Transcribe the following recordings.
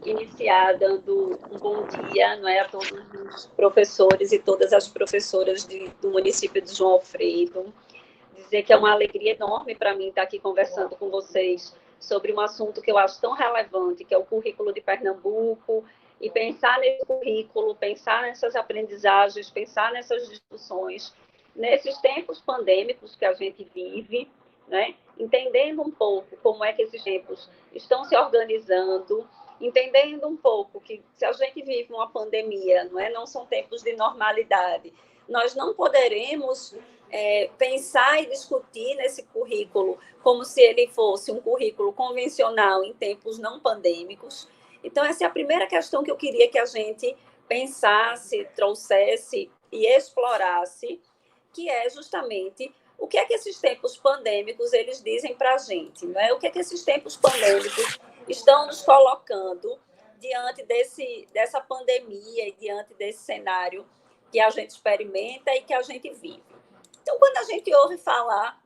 iniciar dando um bom dia, não é, a todos os professores e todas as professoras do município de João Alfredo. Dizer que é uma alegria enorme para mim estar aqui conversando com vocês sobre um assunto que eu acho tão relevante, que é o currículo de Pernambuco, e pensar nesse currículo, pensar nessas aprendizagens, pensar nessas discussões, nesses tempos pandêmicos que a gente vive, né? Entendendo um pouco como é que esses tempos estão se organizando, entendendo um pouco que se a gente vive uma pandemia, não são tempos de normalidade, nós não poderemos pensar e discutir nesse currículo como se ele fosse um currículo convencional em tempos não pandêmicos. Então, essa é a primeira questão que eu queria que a gente pensasse, trouxesse e explorasse, que é justamente o que é que esses tempos pandêmicos eles dizem para a gente, não é? O que é que esses tempos pandêmicos estão nos colocando diante dessa pandemia e diante desse cenário que a gente experimenta e que a gente vive. Então, quando a gente ouve falar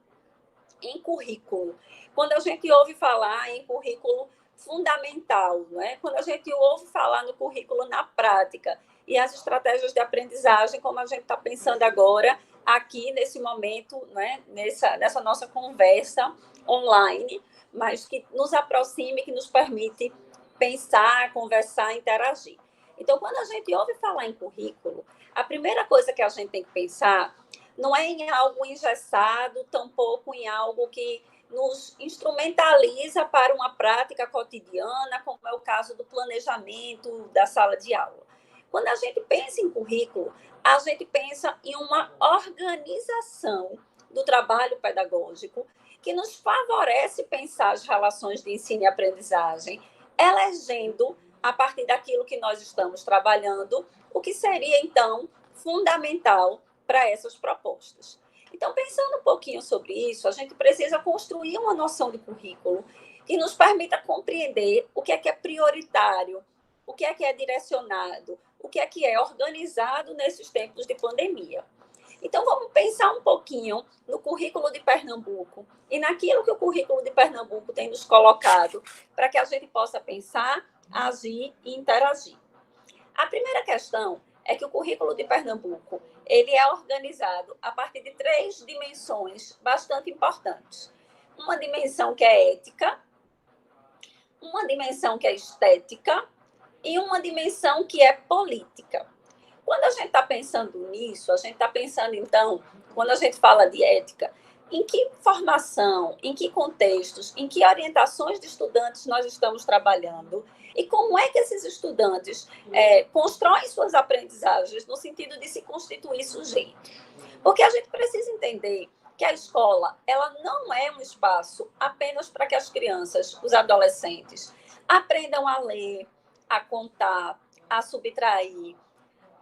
em currículo, quando a gente ouve falar em currículo fundamental, não é? Quando a gente ouve falar no currículo na prática e as estratégias de aprendizagem, como a gente está pensando agora, aqui nesse momento, né? nessa nossa conversa online, mas que nos aproxime, que nos permite pensar, conversar, interagir. Então, quando a gente ouve falar em currículo, a primeira coisa que a gente tem que pensar não é em algo engessado, tampouco em algo que nos instrumentaliza para uma prática cotidiana, como é o caso do planejamento da sala de aula. Quando a gente pensa em currículo, a gente pensa em uma organização do trabalho pedagógico que nos favorece pensar as relações de ensino e aprendizagem, elegendo, a partir daquilo que nós estamos trabalhando, o que seria, então, fundamental para essas propostas. Então, pensando um pouquinho sobre isso, a gente precisa construir uma noção de currículo que nos permita compreender o que é prioritário, o que é direcionado, o que é organizado nesses tempos de pandemia. Então, vamos pensar um pouquinho no currículo de Pernambuco e naquilo que o currículo de Pernambuco tem nos colocado para que a gente possa pensar, agir e interagir. A primeira questão é que o currículo de Pernambuco ele é organizado a partir de 3 dimensões bastante importantes. Uma dimensão que é ética, uma dimensão que é estética e uma dimensão que é política. Quando a gente está pensando nisso, a gente está pensando, então, quando a gente fala de ética, em que formação, em que contextos, em que orientações de estudantes nós estamos trabalhando e como é que esses estudantes constroem suas aprendizagens no sentido de se constituir sujeito. Porque a gente precisa entender que a escola ela não é um espaço apenas para que as crianças, os adolescentes, aprendam a ler, a contar, a subtrair,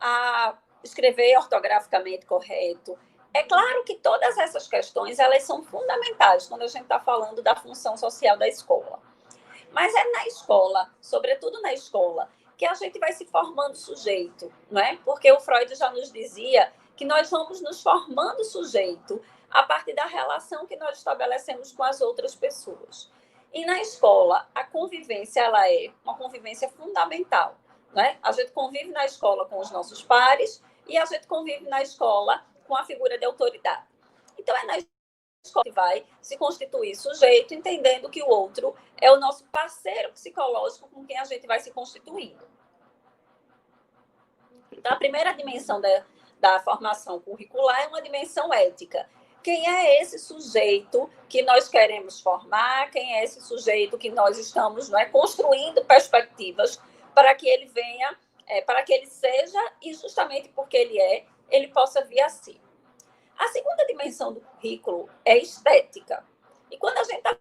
a escrever ortograficamente correto. É claro que todas essas questões elas são fundamentais quando a gente está falando da função social da escola. Mas é na escola, sobretudo na escola, que a gente vai se formando sujeito, não é? Porque o Freud já nos dizia que nós vamos nos formando sujeito a partir da relação que nós estabelecemos com as outras pessoas. E na escola, a convivência ela é uma convivência fundamental, não é? A gente convive na escola com os nossos pares e a gente convive na escola com a figura de autoridade. Então, é na escola que vai se constituir sujeito, entendendo que o outro é o nosso parceiro psicológico com quem a gente vai se constituindo. Então, a primeira dimensão da formação curricular é uma dimensão ética. Quem é esse sujeito que nós queremos formar? Quem é esse sujeito que nós estamos construindo perspectivas para que ele venha, para que ele seja, e justamente porque ele possa vir a si. A segunda dimensão do currículo é estética. E quando a gente está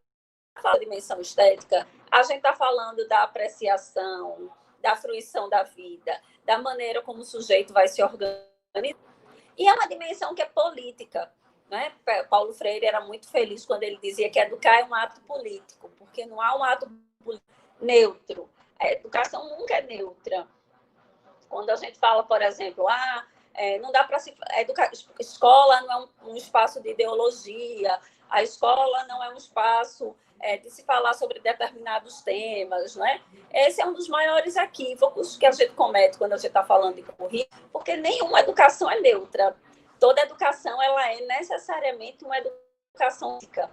falando da dimensão estética, a gente está falando da apreciação, da fruição da vida, da maneira como o sujeito vai se organizar. E é uma dimensão que é política. Né? Paulo Freire era muito feliz quando ele dizia que educar é um ato político, porque não há um ato neutro. A educação nunca é neutra. Quando a gente fala, por exemplo, não dá para se educar, escola não é um espaço de ideologia, A escola não é um espaço de se falar sobre determinados temas, né? Esse é um dos maiores equívocos que a gente comete quando a gente está falando de currículo, porque nenhuma educação é neutra. Toda educação ela é necessariamente uma educação política.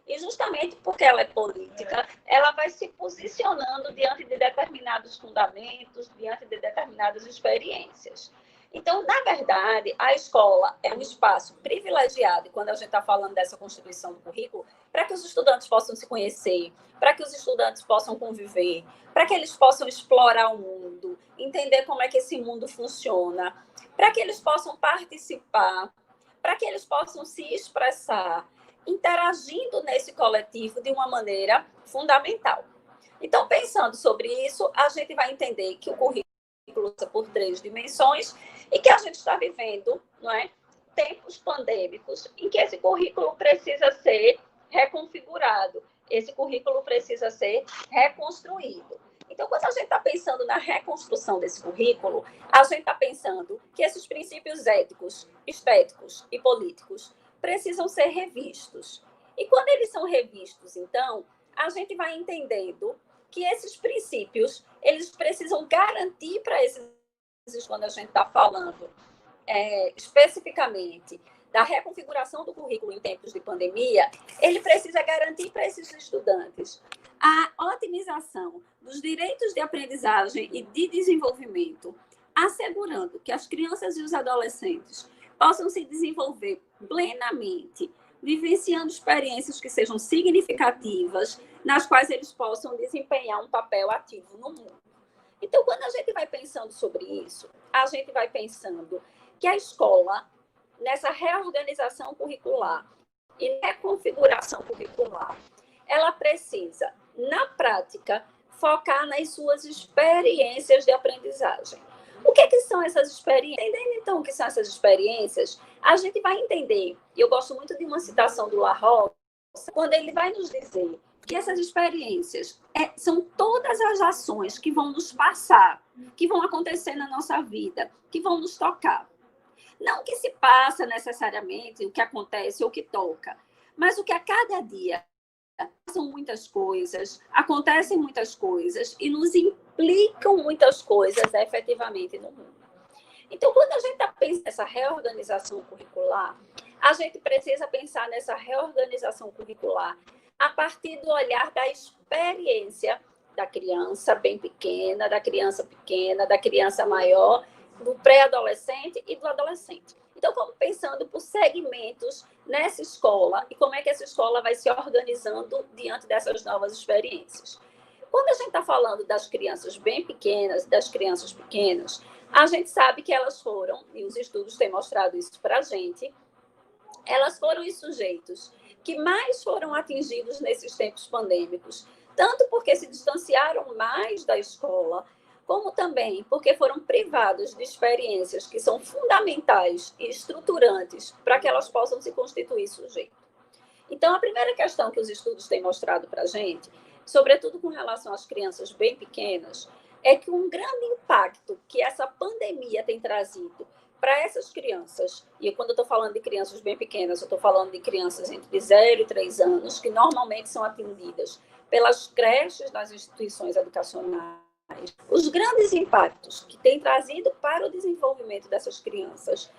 E justamente porque ela é política, ela vai se posicionando diante de determinados fundamentos, diante de determinadas experiências. Então, na verdade, a escola é um espaço privilegiado, e quando a gente está falando dessa constituição do currículo, para que os estudantes possam se conhecer, para que os estudantes possam conviver, para que eles possam explorar o mundo, entender como é que esse mundo funciona, para que eles possam participar, para que eles possam se expressar, interagindo nesse coletivo de uma maneira fundamental. Então, pensando sobre isso, a gente vai entender que o currículo passa por 3 dimensões e que a gente está vivendo, não é, tempos pandêmicos em que esse currículo precisa ser reconfigurado, esse currículo precisa ser reconstruído. Então, quando a gente está pensando na reconstrução desse currículo, a gente está pensando que esses princípios éticos, estéticos e políticos precisam ser revistos. E quando eles são revistos, então, a gente vai entendendo que esses princípios, eles precisam garantir para esses, quando a gente está falando especificamente da reconfiguração do currículo em tempos de pandemia, ele precisa garantir para esses estudantes a otimização dos direitos de aprendizagem e de desenvolvimento, assegurando que as crianças e os adolescentes possam se desenvolver plenamente, vivenciando experiências que sejam significativas, nas quais eles possam desempenhar um papel ativo no mundo. Então, quando a gente vai pensando sobre isso, a gente vai pensando que a escola, nessa reorganização curricular e reconfiguração curricular, ela precisa, na prática, focar nas suas experiências de aprendizagem. O que são essas experiências? Entendendo, então, o que são essas experiências, a gente vai entender, e eu gosto muito de uma citação do La Roça, quando ele vai nos dizer que essas experiências são todas as ações que vão nos passar, que vão acontecer na nossa vida, que vão nos tocar. Não o que se passa necessariamente, o que acontece ou o que toca, mas o que a cada dia são muitas coisas, acontecem muitas coisas e nos implicam muitas coisas efetivamente no mundo. Então, quando a gente está pensando nessa reorganização curricular, a gente precisa pensar nessa reorganização curricular a partir do olhar da experiência da criança bem pequena, da criança maior, do pré-adolescente e do adolescente. Então, como pensando por segmentos nessa escola e como é que essa escola vai se organizando diante dessas novas experiências. Quando a gente está falando das crianças bem pequenas, das crianças pequenas, a gente sabe que elas foram, e os estudos têm mostrado isso para a gente, elas foram os sujeitos que mais foram atingidos nesses tempos pandêmicos, tanto porque se distanciaram mais da escola, como também porque foram privados de experiências que são fundamentais e estruturantes para que elas possam se constituir sujeito. Então, a primeira questão que os estudos têm mostrado para a gente, sobretudo com relação às crianças bem pequenas, é que um grande impacto que essa pandemia tem trazido para essas crianças, e quando eu estou falando de crianças bem pequenas, eu estou falando de crianças entre 0 e 3 anos, que normalmente são atendidas pelas creches das instituições educacionais. Os grandes impactos que tem trazido para o desenvolvimento dessas crianças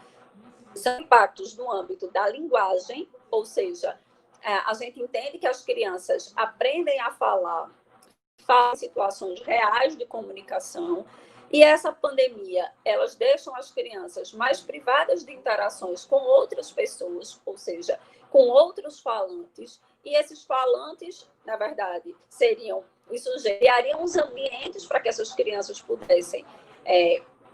são impactos no âmbito da linguagem, ou seja, a gente entende que as crianças aprendem a falar em situações reais de comunicação, e essa pandemia, elas deixam as crianças mais privadas de interações com outras pessoas, ou seja, com outros falantes, e esses falantes, na verdade, seriam os sujeitos, criariam os ambientes para que essas crianças pudessem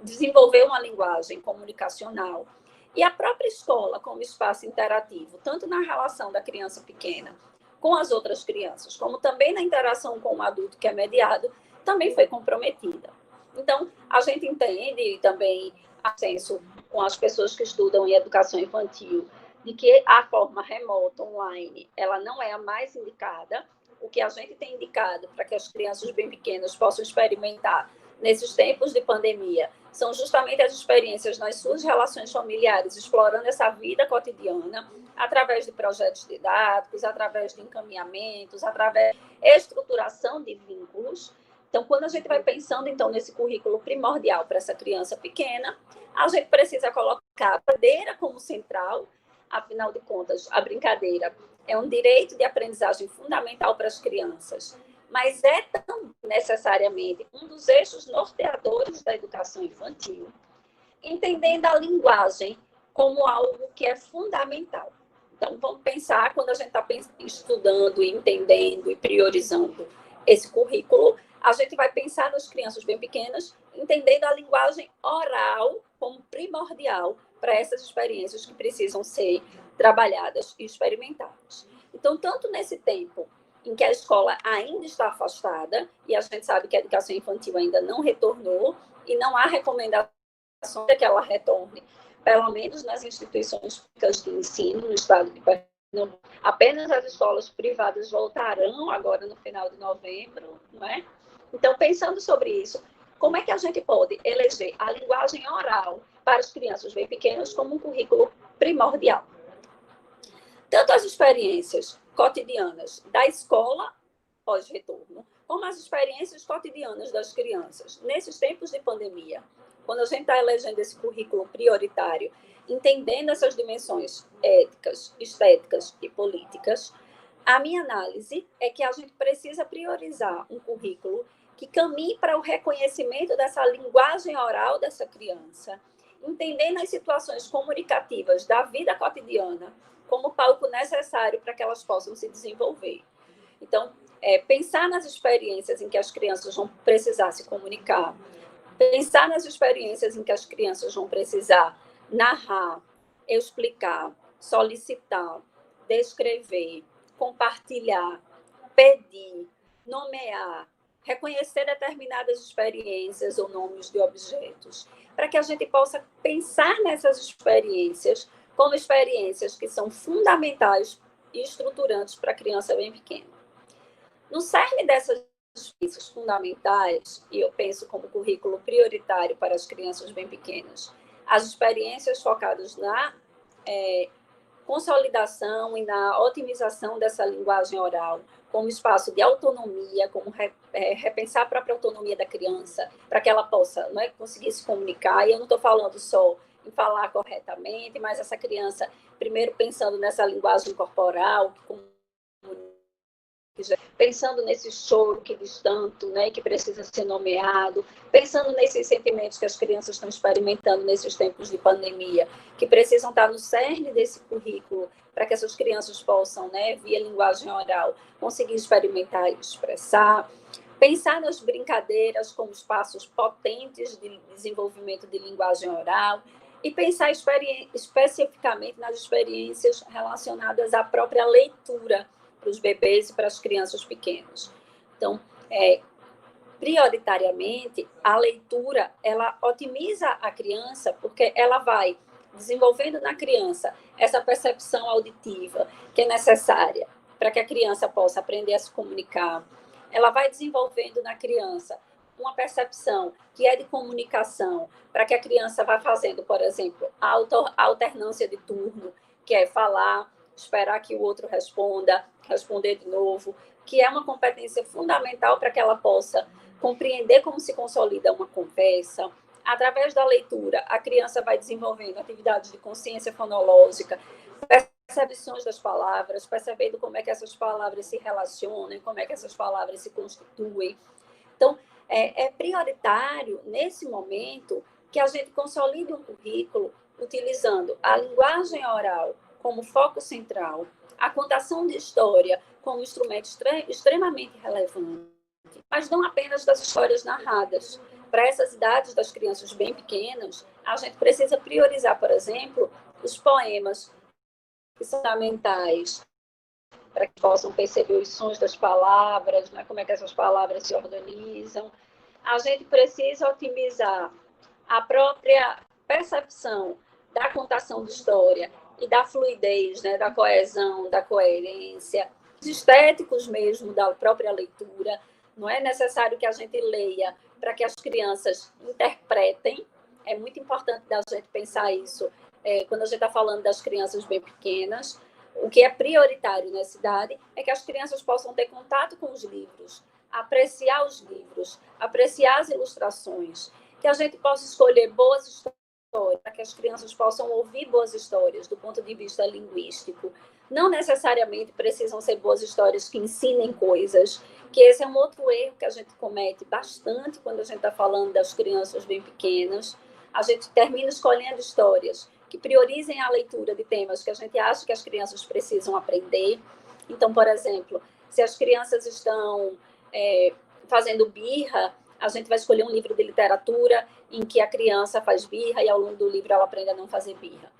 desenvolver uma linguagem comunicacional. E a própria escola, como espaço interativo, tanto na relação da criança pequena com as outras crianças, como também na interação com o adulto que é mediado, também foi comprometida. Então, a gente entende e também ascenso com as pessoas que estudam em educação infantil, de que a forma remota, online, ela não é a mais indicada. O que a gente tem indicado para que as crianças bem pequenas possam experimentar nesses tempos de pandemia são justamente as experiências nas suas relações familiares, explorando essa vida cotidiana, através de projetos didáticos, através de encaminhamentos, através de estruturação de vínculos. Então, quando a gente vai pensando, então, nesse currículo primordial para essa criança pequena, a gente precisa colocar a brincadeira como central. Afinal de contas, a brincadeira é um direito de aprendizagem fundamental para as crianças, mas é também necessariamente um dos eixos norteadores da educação infantil, entendendo a linguagem como algo que é fundamental. Então, vamos pensar, quando a gente está estudando, entendendo e priorizando esse currículo, a gente vai pensar nas crianças bem pequenas, entendendo a linguagem oral como primordial para essas experiências que precisam ser trabalhadas e experimentadas. Então, tanto nesse tempo em que a escola ainda está afastada, e a gente sabe que a educação infantil ainda não retornou, e não há recomendação de que ela retorne, pelo menos nas instituições públicas de ensino no estado de Pernambuco. Apenas as escolas privadas voltarão agora no final de novembro, não é? Então, pensando sobre isso, como é que a gente pode eleger a linguagem oral para as crianças bem pequenas como um currículo primordial? Tanto as experiências cotidianas da escola pós-retorno, como as experiências cotidianas das crianças nesses tempos de pandemia, quando a gente está elegendo esse currículo prioritário, entendendo essas dimensões éticas, estéticas e políticas, a minha análise é que a gente precisa priorizar um currículo que caminhe para o reconhecimento dessa linguagem oral dessa criança, entendendo as situações comunicativas da vida cotidiana como palco necessário para que elas possam se desenvolver. Então, pensar nas experiências em que as crianças vão precisar se comunicar, pensar nas experiências em que as crianças vão precisar narrar, explicar, solicitar, descrever, compartilhar, pedir, nomear, reconhecer determinadas experiências ou nomes de objetos, para que a gente possa pensar nessas experiências como experiências que são fundamentais e estruturantes para a criança bem pequena. No cerne dessas experiências fundamentais, e eu penso como currículo prioritário para as crianças bem pequenas, as experiências focadas na consolidação e na otimização dessa linguagem oral, como espaço de autonomia, como repensar a própria autonomia da criança, para que ela possa conseguir se comunicar. E eu não estou falando só em falar corretamente, mas essa criança, primeiro pensando nessa linguagem corporal, pensando nesse choro que diz tanto, né, que precisa ser nomeado, pensando nesses sentimentos que as crianças estão experimentando nesses tempos de pandemia, que precisam estar no cerne desse currículo, para que essas crianças possam, né, via linguagem oral, conseguir experimentar e expressar. Pensar nas brincadeiras como espaços potentes de desenvolvimento de linguagem oral, e pensar especificamente nas experiências relacionadas à própria leitura, para os bebês e para as crianças pequenas. Então, prioritariamente, a leitura, ela otimiza a criança, porque ela vai desenvolvendo na criança essa percepção auditiva que é necessária para que a criança possa aprender a se comunicar. Ela vai desenvolvendo na criança uma percepção que é de comunicação, para que a criança vá fazendo, por exemplo, a alternância de turno, que é falar, esperar que o outro responda, responder de novo, que é uma competência fundamental para que ela possa compreender como se consolida uma conversa. Através da leitura, a criança vai desenvolvendo atividades de consciência fonológica, percepções das palavras, percebendo como é que essas palavras se relacionam, como é que essas palavras se constituem. Então, é prioritário, nesse momento, que a gente consolide um currículo utilizando a linguagem oral como foco central, a contação de história como instrumento extremamente relevante, mas não apenas das histórias narradas. Para essas idades das crianças bem pequenas, a gente precisa priorizar, por exemplo, os poemas, que são fundamentais para que possam perceber os sons das palavras, né, como é que essas palavras se organizam. A gente precisa otimizar a própria percepção da contação de história e da fluidez, né, da coesão, da coerência, os estéticos mesmo da própria leitura. Não é necessário que a gente leia para que as crianças interpretem. É muito importante da gente pensar isso quando a gente está falando das crianças bem pequenas. o que é prioritário nessa idade é que as crianças possam ter contato com os livros, apreciar os livros, apreciar as ilustrações, que a gente possa escolher boas histórias, para que as crianças possam ouvir boas histórias do ponto de vista linguístico. Não necessariamente precisam ser boas histórias que ensinem coisas, que esse é um outro erro que a gente comete bastante quando a gente está falando das crianças bem pequenas. A gente termina escolhendo histórias que priorizem a leitura de temas que a gente acha que as crianças precisam aprender. Então, por exemplo, se as crianças estão fazendo birra, a gente vai escolher um livro de literatura em que a criança faz birra e ao longo do livro ela aprende a não fazer birra.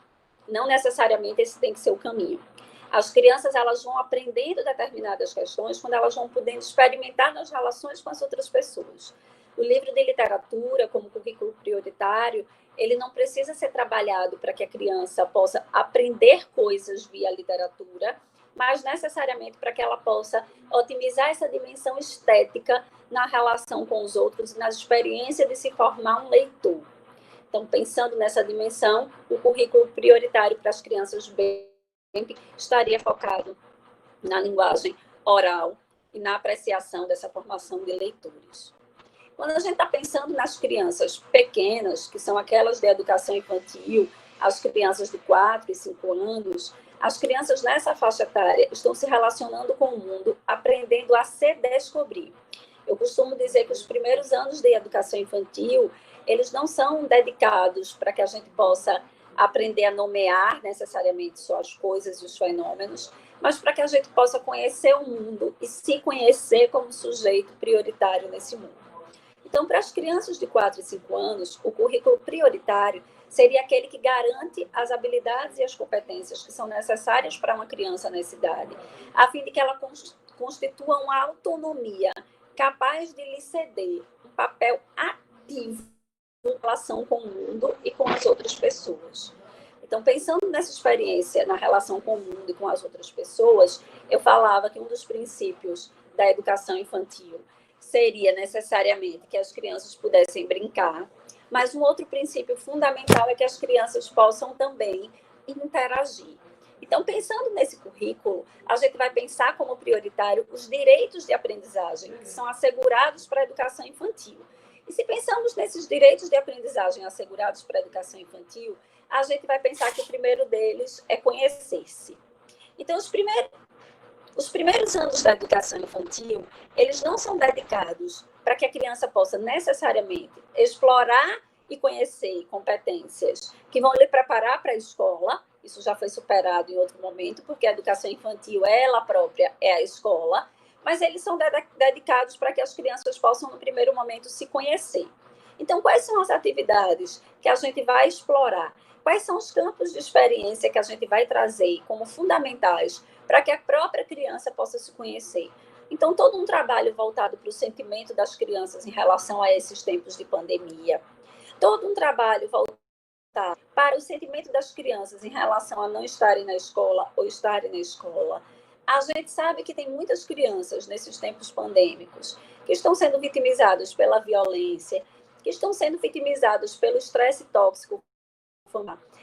Não necessariamente esse tem que ser o caminho. As crianças elas vão aprendendo determinadas questões quando elas vão podendo experimentar nas relações com as outras pessoas. O livro de literatura, como currículo prioritário, ele não precisa ser trabalhado para que a criança possa aprender coisas via literatura, mas necessariamente para que ela possa otimizar essa dimensão estética na relação com os outros e na experiência de se formar um leitor. Então, pensando nessa dimensão, o currículo prioritário para as crianças bem estaria focado na linguagem oral e na apreciação dessa formação de leitores. Quando a gente está pensando nas crianças pequenas, que são aquelas de educação infantil, as crianças de 4 e 5 anos, as crianças nessa faixa etária estão se relacionando com o mundo, aprendendo a se descobrir. Eu costumo dizer que os primeiros anos de educação infantil, eles não são dedicados para que a gente possa aprender a nomear necessariamente só as coisas e os fenômenos, mas para que a gente possa conhecer o mundo e se conhecer como sujeito prioritário nesse mundo. Então, para as crianças de 4 e 5 anos, o currículo prioritário seria aquele que garante as habilidades e as competências que são necessárias para uma criança nessa idade, a fim de que ela constitua uma autonomia capaz de lhe ceder um papel ativo em relação com o mundo e com as outras pessoas. Então, pensando nessa experiência, na relação com o mundo e com as outras pessoas, eu falava que um dos princípios da educação infantil seria necessariamente que as crianças pudessem brincar, mas um outro princípio fundamental é que as crianças possam também interagir. Então, pensando nesse currículo, a gente vai pensar como prioritário os direitos de aprendizagem que são assegurados para a educação infantil. E se pensamos nesses direitos de aprendizagem assegurados para a educação infantil, a gente vai pensar que o primeiro deles é conhecer-se. Então, os primeiros anos da educação infantil, eles não são dedicados para que a criança possa necessariamente explorar e conhecer competências que vão lhe preparar para a escola. Isso já foi superado em outro momento, porque a educação infantil, ela própria, é a escola, mas eles são dedicados para que as crianças possam, no primeiro momento, se conhecer. Então, quais são as atividades que a gente vai explorar? Quais são os campos de experiência que a gente vai trazer como fundamentais para que a própria criança possa se conhecer? Então, todo um trabalho voltado para o sentimento das crianças em relação a esses tempos de pandemia, todo um trabalho voltado para o sentimento das crianças em relação a não estarem na escola ou estarem na escola. A gente sabe que tem muitas crianças nesses tempos pandêmicos que estão sendo vitimizadas pela violência, que estão sendo vitimizadas pelo estresse tóxico,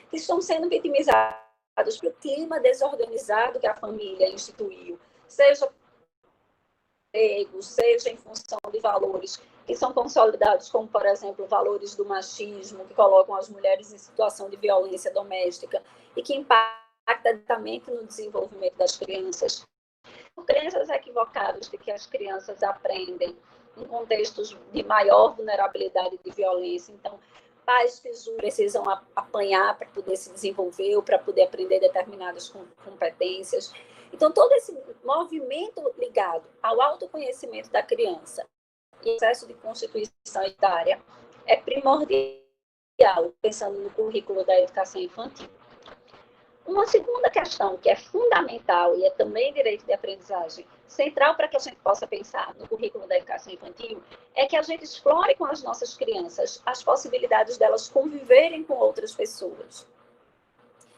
que estão sendo vitimizados pelo clima desorganizado que a família instituiu, seja seja em função de valores que são consolidados, como, por exemplo, valores do machismo, que colocam as mulheres em situação de violência doméstica e que impacta diretamente no desenvolvimento das crianças. Crenças equivocadas de que as crianças aprendem em contextos de maior vulnerabilidade de violência. Então, pais que precisam apanhar para poder se desenvolver ou para poder aprender determinadas competências. Então, todo esse movimento ligado ao autoconhecimento da criança e processo de constituição etária é primordial, pensando no currículo da educação infantil. Uma segunda questão que é fundamental e é também direito de aprendizagem central para que a gente possa pensar no currículo da educação infantil é que a gente explore com as nossas crianças as possibilidades delas conviverem com outras pessoas.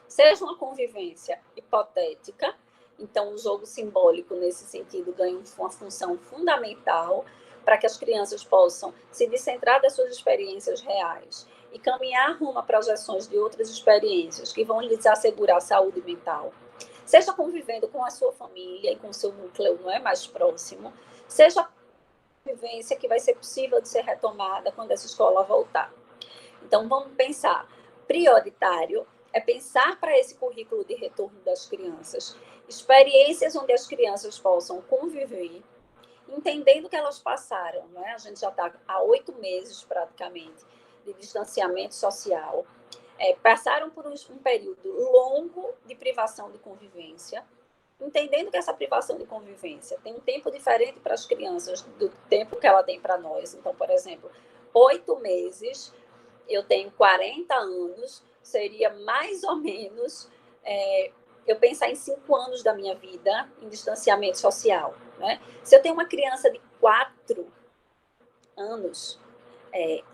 Seja uma convivência hipotética, então o jogo simbólico nesse sentido ganha uma função fundamental para que as crianças possam se descentrar das suas experiências reais e caminhar rumo a projeções de outras experiências que vão lhes assegurar saúde mental. seja convivendo com a sua família e com o seu núcleo, não é, mais próximo, seja a convivência que vai ser possível de ser retomada quando essa escola voltar. Então, vamos pensar, prioritário é pensar para esse currículo de retorno das crianças, experiências onde as crianças possam conviver, entendendo que elas passaram, né? A gente já está há 8 meses, praticamente, de distanciamento social, passaram por um período longo de privação de convivência, entendendo que essa privação de convivência tem um tempo diferente para as crianças do tempo que ela tem para nós. Então, por exemplo, 8 meses, eu tenho 40 anos, seria mais ou menos eu pensar em 5 anos da minha vida em distanciamento social, né? Se eu tenho uma criança de 4 anos,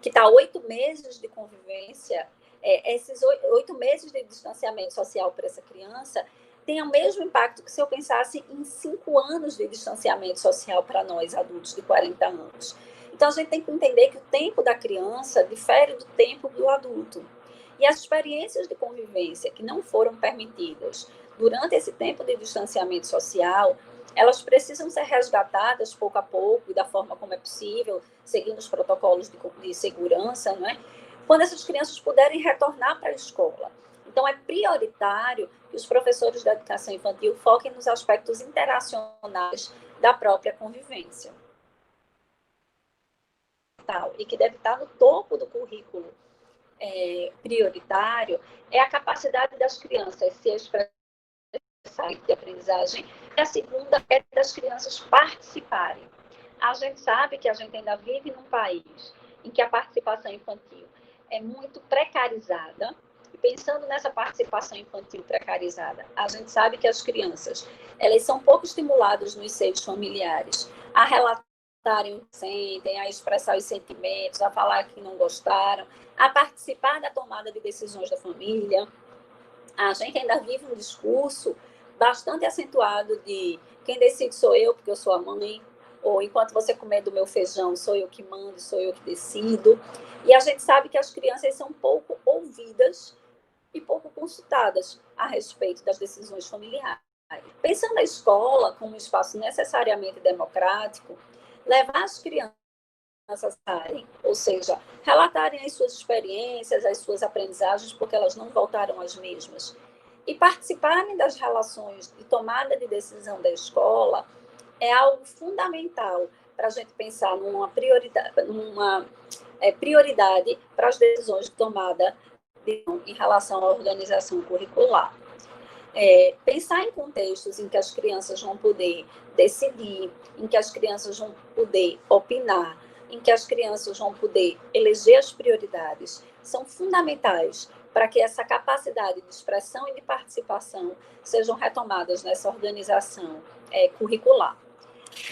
que está 8 meses de convivência, esses 8 meses de distanciamento social para essa criança tem o mesmo impacto que se eu pensasse em 5 anos de distanciamento social para nós, adultos de 40 anos. Então, a gente tem que entender que o tempo da criança difere do tempo do adulto. E as experiências de convivência que não foram permitidas durante esse tempo de distanciamento social, elas precisam ser resgatadas pouco a pouco e da forma como é possível, seguindo os protocolos de segurança, não é? Quando essas crianças puderem retornar para a escola. Então, é prioritário que os professores da educação infantil foquem nos aspectos interacionais da própria convivência. E que deve estar no topo do currículo prioritário é a capacidade das crianças se expressarem de aprendizagem. E a segunda é das crianças participarem. A gente sabe que a gente ainda vive num país em que a participação infantil é muito precarizada. E pensando nessa participação infantil precarizada, a gente sabe que as crianças, elas são pouco estimuladas nos seios familiares a relatarem o que sentem, a expressar os sentimentos, a falar que não gostaram, a participar da tomada de decisões da família. A gente ainda vive um discurso bastante acentuado de quem decide sou eu, porque eu sou a mãe, ou enquanto você comer do meu feijão, sou eu que mando, sou eu que decido. E a gente sabe que as crianças são pouco ouvidas e pouco consultadas a respeito das decisões familiares. Pensando na escola como um espaço necessariamente democrático, levar as crianças ou seja, relatarem as suas experiências, as suas aprendizagens, porque elas não voltaram as mesmas, e participarem das relações de tomada de decisão da escola, é algo fundamental para a gente pensar numa prioridade para as decisões de tomada em relação à organização curricular. Pensar em contextos em que as crianças vão poder decidir, em que as crianças vão poder opinar, em que as crianças vão poder eleger as prioridades, são fundamentais para que essa capacidade de expressão e de participação sejam retomadas nessa organização curricular.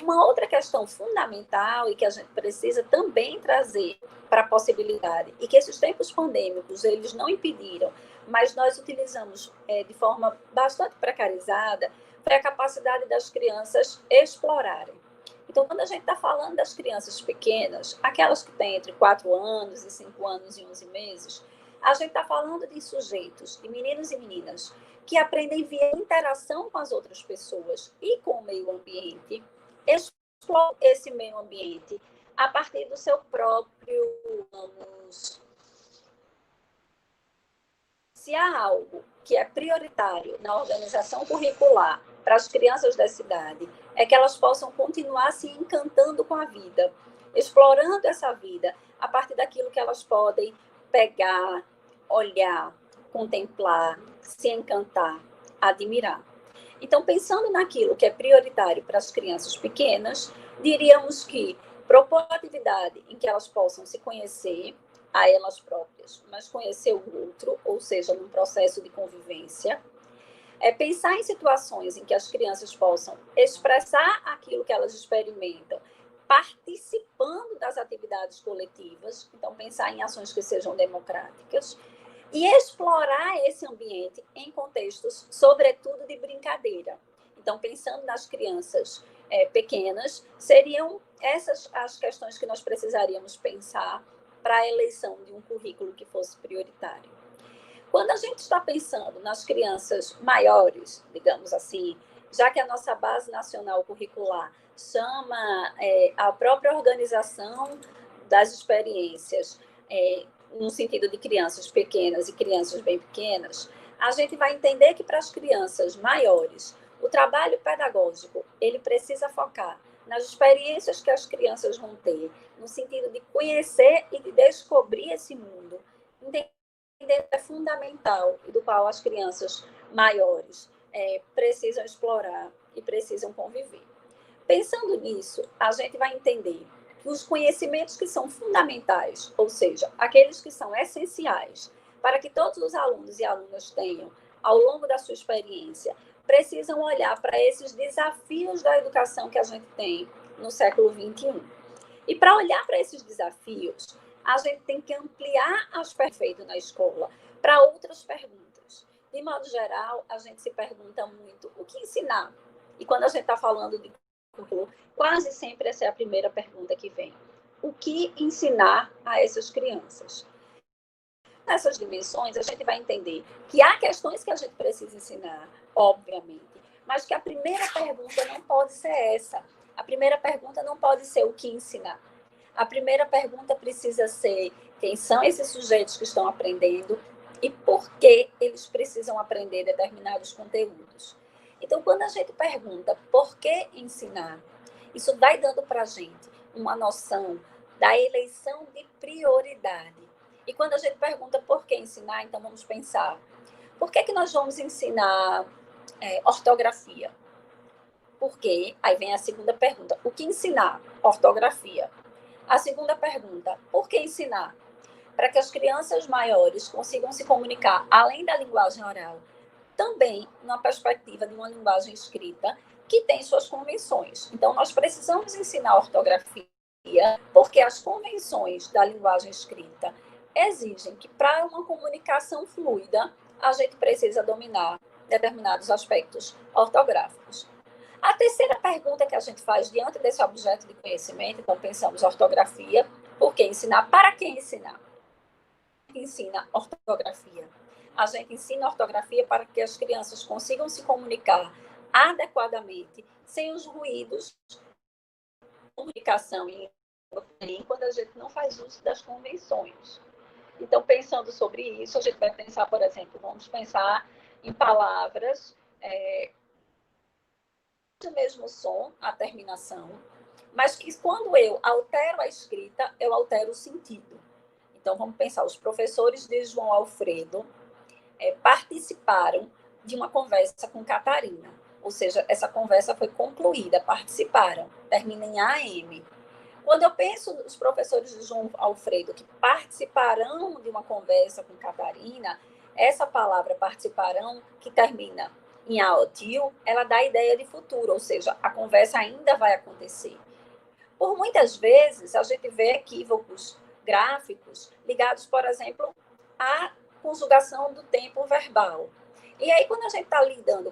Uma outra questão fundamental e que a gente precisa também trazer para a possibilidade, e que esses tempos pandêmicos eles não impediram, mas nós utilizamos de forma bastante precarizada, foi a capacidade das crianças explorarem. Então, quando a gente está falando das crianças pequenas, aquelas que têm entre 4 anos e 5 anos e 11 meses, a gente está falando de sujeitos, de meninos e meninas, que aprendem via interação com as outras pessoas e com o meio ambiente, exploram esse meio ambiente a partir do seu próprio, se há algo que é prioritário na organização curricular para as crianças da cidade, é que elas possam continuar se encantando com a vida, explorando essa vida a partir daquilo que elas podem pegar, olhar, contemplar, se encantar, admirar. Então, pensando naquilo que é prioritário para as crianças pequenas, diríamos que propor atividade em que elas possam se conhecer a elas próprias, mas conhecer o outro, ou seja, num processo de convivência. Pensar em situações em que as crianças possam expressar aquilo que elas experimentam, participando das atividades coletivas, então pensar em ações que sejam democráticas, e explorar esse ambiente em contextos, sobretudo, de brincadeira. Então, pensando nas crianças pequenas, seriam essas as questões que nós precisaríamos pensar para a eleição de um currículo que fosse prioritário. Quando a gente está pensando nas crianças maiores, digamos assim, já que a nossa base nacional curricular chama a própria organização das experiências no sentido de crianças pequenas e crianças bem pequenas, a gente vai entender que para as crianças maiores, o trabalho pedagógico ele precisa focar nas experiências que as crianças vão ter, no sentido de conhecer e de descobrir esse mundo, entender que é fundamental e do qual as crianças maiores precisam explorar e precisam conviver. Pensando nisso, a gente vai entender que os conhecimentos que são fundamentais, ou seja, aqueles que são essenciais para que todos os alunos e alunas tenham ao longo da sua experiência, precisam olhar para esses desafios da educação que a gente tem no século XXI. E para olhar para esses desafios, a gente tem que ampliar as perfeitas na escola para outras perguntas. De modo geral, a gente se pergunta muito o que ensinar. E quando a gente está falando de currículo, quase sempre essa é a primeira pergunta que vem. O que ensinar a essas crianças? Nessas dimensões, a gente vai entender que há questões que a gente precisa ensinar, obviamente, mas que a primeira pergunta não pode ser essa. A primeira pergunta não pode ser o que ensinar. A primeira pergunta precisa ser quem são esses sujeitos que estão aprendendo e por que eles precisam aprender determinados conteúdos. Então, quando a gente pergunta por que ensinar, isso vai dando para a gente uma noção da eleição de prioridade. E quando a gente pergunta por que ensinar, então vamos pensar, por que nós vamos ensinar ortografia? Por quê? Aí vem a segunda pergunta, o que ensinar? Ortografia. A segunda pergunta, por que ensinar? Para que as crianças maiores consigam se comunicar, além da linguagem oral, também na perspectiva de uma linguagem escrita que tem suas convenções. Então, nós precisamos ensinar ortografia, porque as convenções da linguagem escrita exigem que, para uma comunicação fluida, a gente precisa dominar determinados aspectos ortográficos. A terceira pergunta que a gente faz diante desse objeto de conhecimento, então pensamos ortografia, por que ensinar? Para quem ensinar? Ensina ortografia. A gente ensina ortografia para que as crianças consigam se comunicar adequadamente, sem os ruídos de comunicação em quando a gente não faz uso das convenções. Então, pensando sobre isso, a gente vai pensar, por exemplo, vamos pensar em palavras do mesmo som, a terminação, mas que quando eu altero a escrita, eu altero o sentido. Então, vamos pensar, os professores de João Alfredo participaram de uma conversa com Catarina, ou seja, essa conversa foi concluída, participaram, termina em AM. Quando eu penso nos professores de João Alfredo que participarão de uma conversa com Catarina, essa palavra participarão, que termina em AOTIL, ela dá a ideia de futuro, ou seja, a conversa ainda vai acontecer. Por muitas vezes, a gente vê equívocos gráficos ligados, por exemplo, à conjugação do tempo verbal. E aí, quando a gente está lidando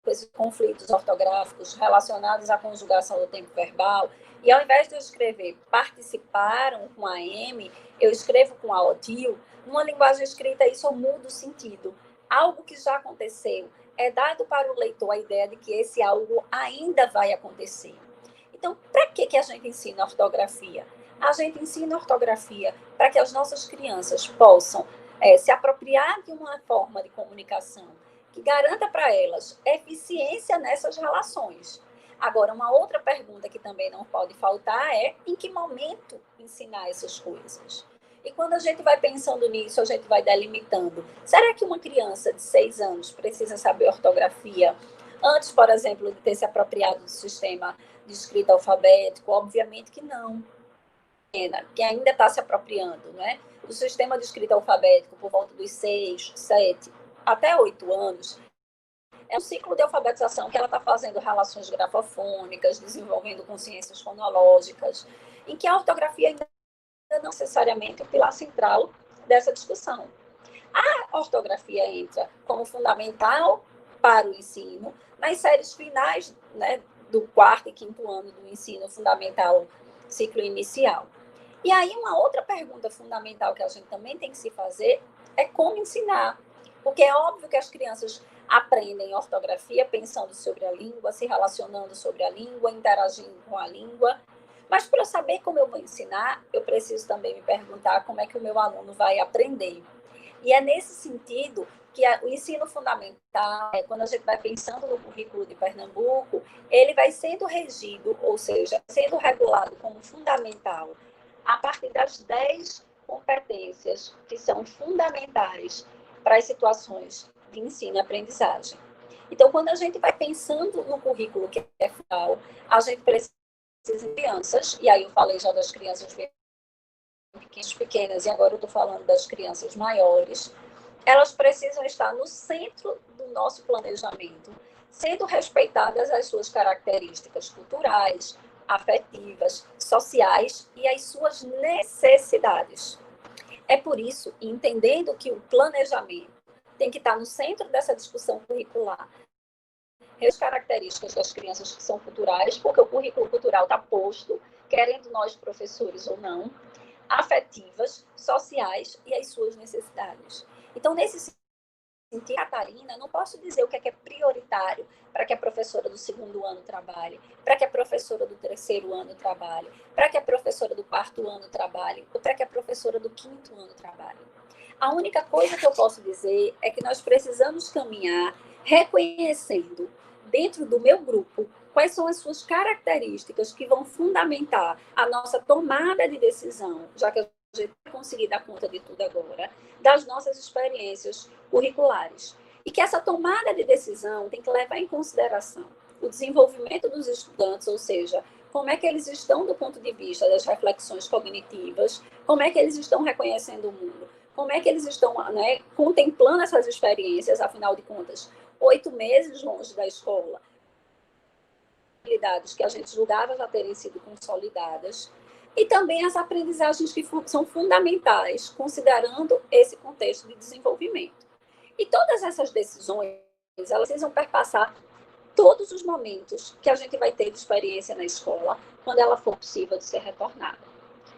com esses conflitos ortográficos relacionados à conjugação do tempo verbal, e ao invés de eu escrever participaram com a M, eu escrevo com a OTIL, numa linguagem escrita isso muda o sentido. Algo que já aconteceu é dado para o leitor a ideia de que esse algo ainda vai acontecer. Então, para que a gente ensina ortografia? A gente ensina ortografia para que as nossas crianças possam se apropriar de uma forma de comunicação que garanta para elas eficiência nessas relações. Agora, uma outra pergunta que também não pode faltar é em que momento ensinar essas coisas? E quando a gente vai pensando nisso, a gente vai delimitando. Será que uma criança de 6 anos precisa saber ortografia antes, por exemplo, de ter se apropriado do sistema de escrita alfabético? Obviamente que não. Que ainda está se apropriando, né, do sistema de escrita alfabético por volta dos 6, 7, até 8 anos, é um ciclo de alfabetização que ela está fazendo relações grafofônicas, desenvolvendo consciências fonológicas, em que a ortografia ainda não é necessariamente o pilar central dessa discussão. A ortografia entra como fundamental para o ensino nas séries finais, né, do 4º e 5º ano do ensino fundamental, ciclo inicial. E aí, uma outra pergunta fundamental que a gente também tem que se fazer é como ensinar. Porque é óbvio que as crianças aprendem ortografia pensando sobre a língua, se relacionando sobre a língua, interagindo com a língua. Mas para eu saber como eu vou ensinar, eu preciso também me perguntar como é que o meu aluno vai aprender. E é nesse sentido que o ensino fundamental, quando a gente vai pensando no currículo de Pernambuco, ele vai sendo regido, ou seja, sendo regulado como fundamental a partir das 10 competências que são fundamentais para as situações de ensino e aprendizagem. Então, quando a gente vai pensando no currículo que é fundamental, a gente precisa de crianças, e aí eu falei já das crianças pequenas, e agora eu estou falando das crianças maiores, elas precisam estar no centro do nosso planejamento, sendo respeitadas as suas características culturais, afetivas, sociais e as suas necessidades. É por isso, entendendo que o planejamento tem que estar no centro dessa discussão curricular, as características das crianças que são culturais, porque o currículo cultural está posto, querendo nós professores ou não, afetivas, sociais e as suas necessidades. Então, nesse sentido, Catarina, não posso dizer o que é prioritário para que a professora do segundo ano trabalhe, para que a professora do terceiro ano trabalhe, para que a professora do quarto ano trabalhe, ou para que a professora do quinto ano trabalhe. A única coisa que eu posso dizer é que nós precisamos caminhar reconhecendo, dentro do meu grupo, quais são as suas características que vão fundamentar a nossa tomada de decisão, já que a gente vai conseguir dar conta de tudo agora, das nossas experiências curriculares. E que essa tomada de decisão tem que levar em consideração o desenvolvimento dos estudantes, ou seja, como é que eles estão do ponto de vista das reflexões cognitivas, como é que eles estão reconhecendo o mundo, como é que eles estão, né, contemplando essas experiências, afinal de contas, 8 meses longe da escola, habilidades que a gente julgava já terem sido consolidadas, e também as aprendizagens que são fundamentais, considerando esse contexto de desenvolvimento. E todas essas decisões, elas precisam perpassar todos os momentos que a gente vai ter de experiência na escola, quando ela for possível de ser retornada.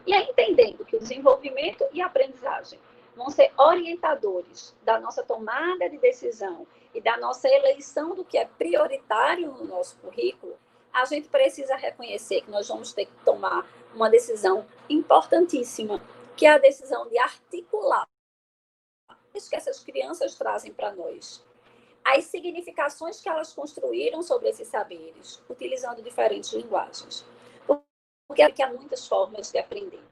E aí, entendendo que o desenvolvimento e a aprendizagem vão ser orientadores da nossa tomada de decisão e da nossa eleição do que é prioritário no nosso currículo, a gente precisa reconhecer que nós vamos ter que tomar uma decisão importantíssima, que é a decisão de articular isso que essas crianças trazem para nós, as significações que elas construíram sobre esses saberes, utilizando diferentes linguagens. Porque há muitas formas de aprender.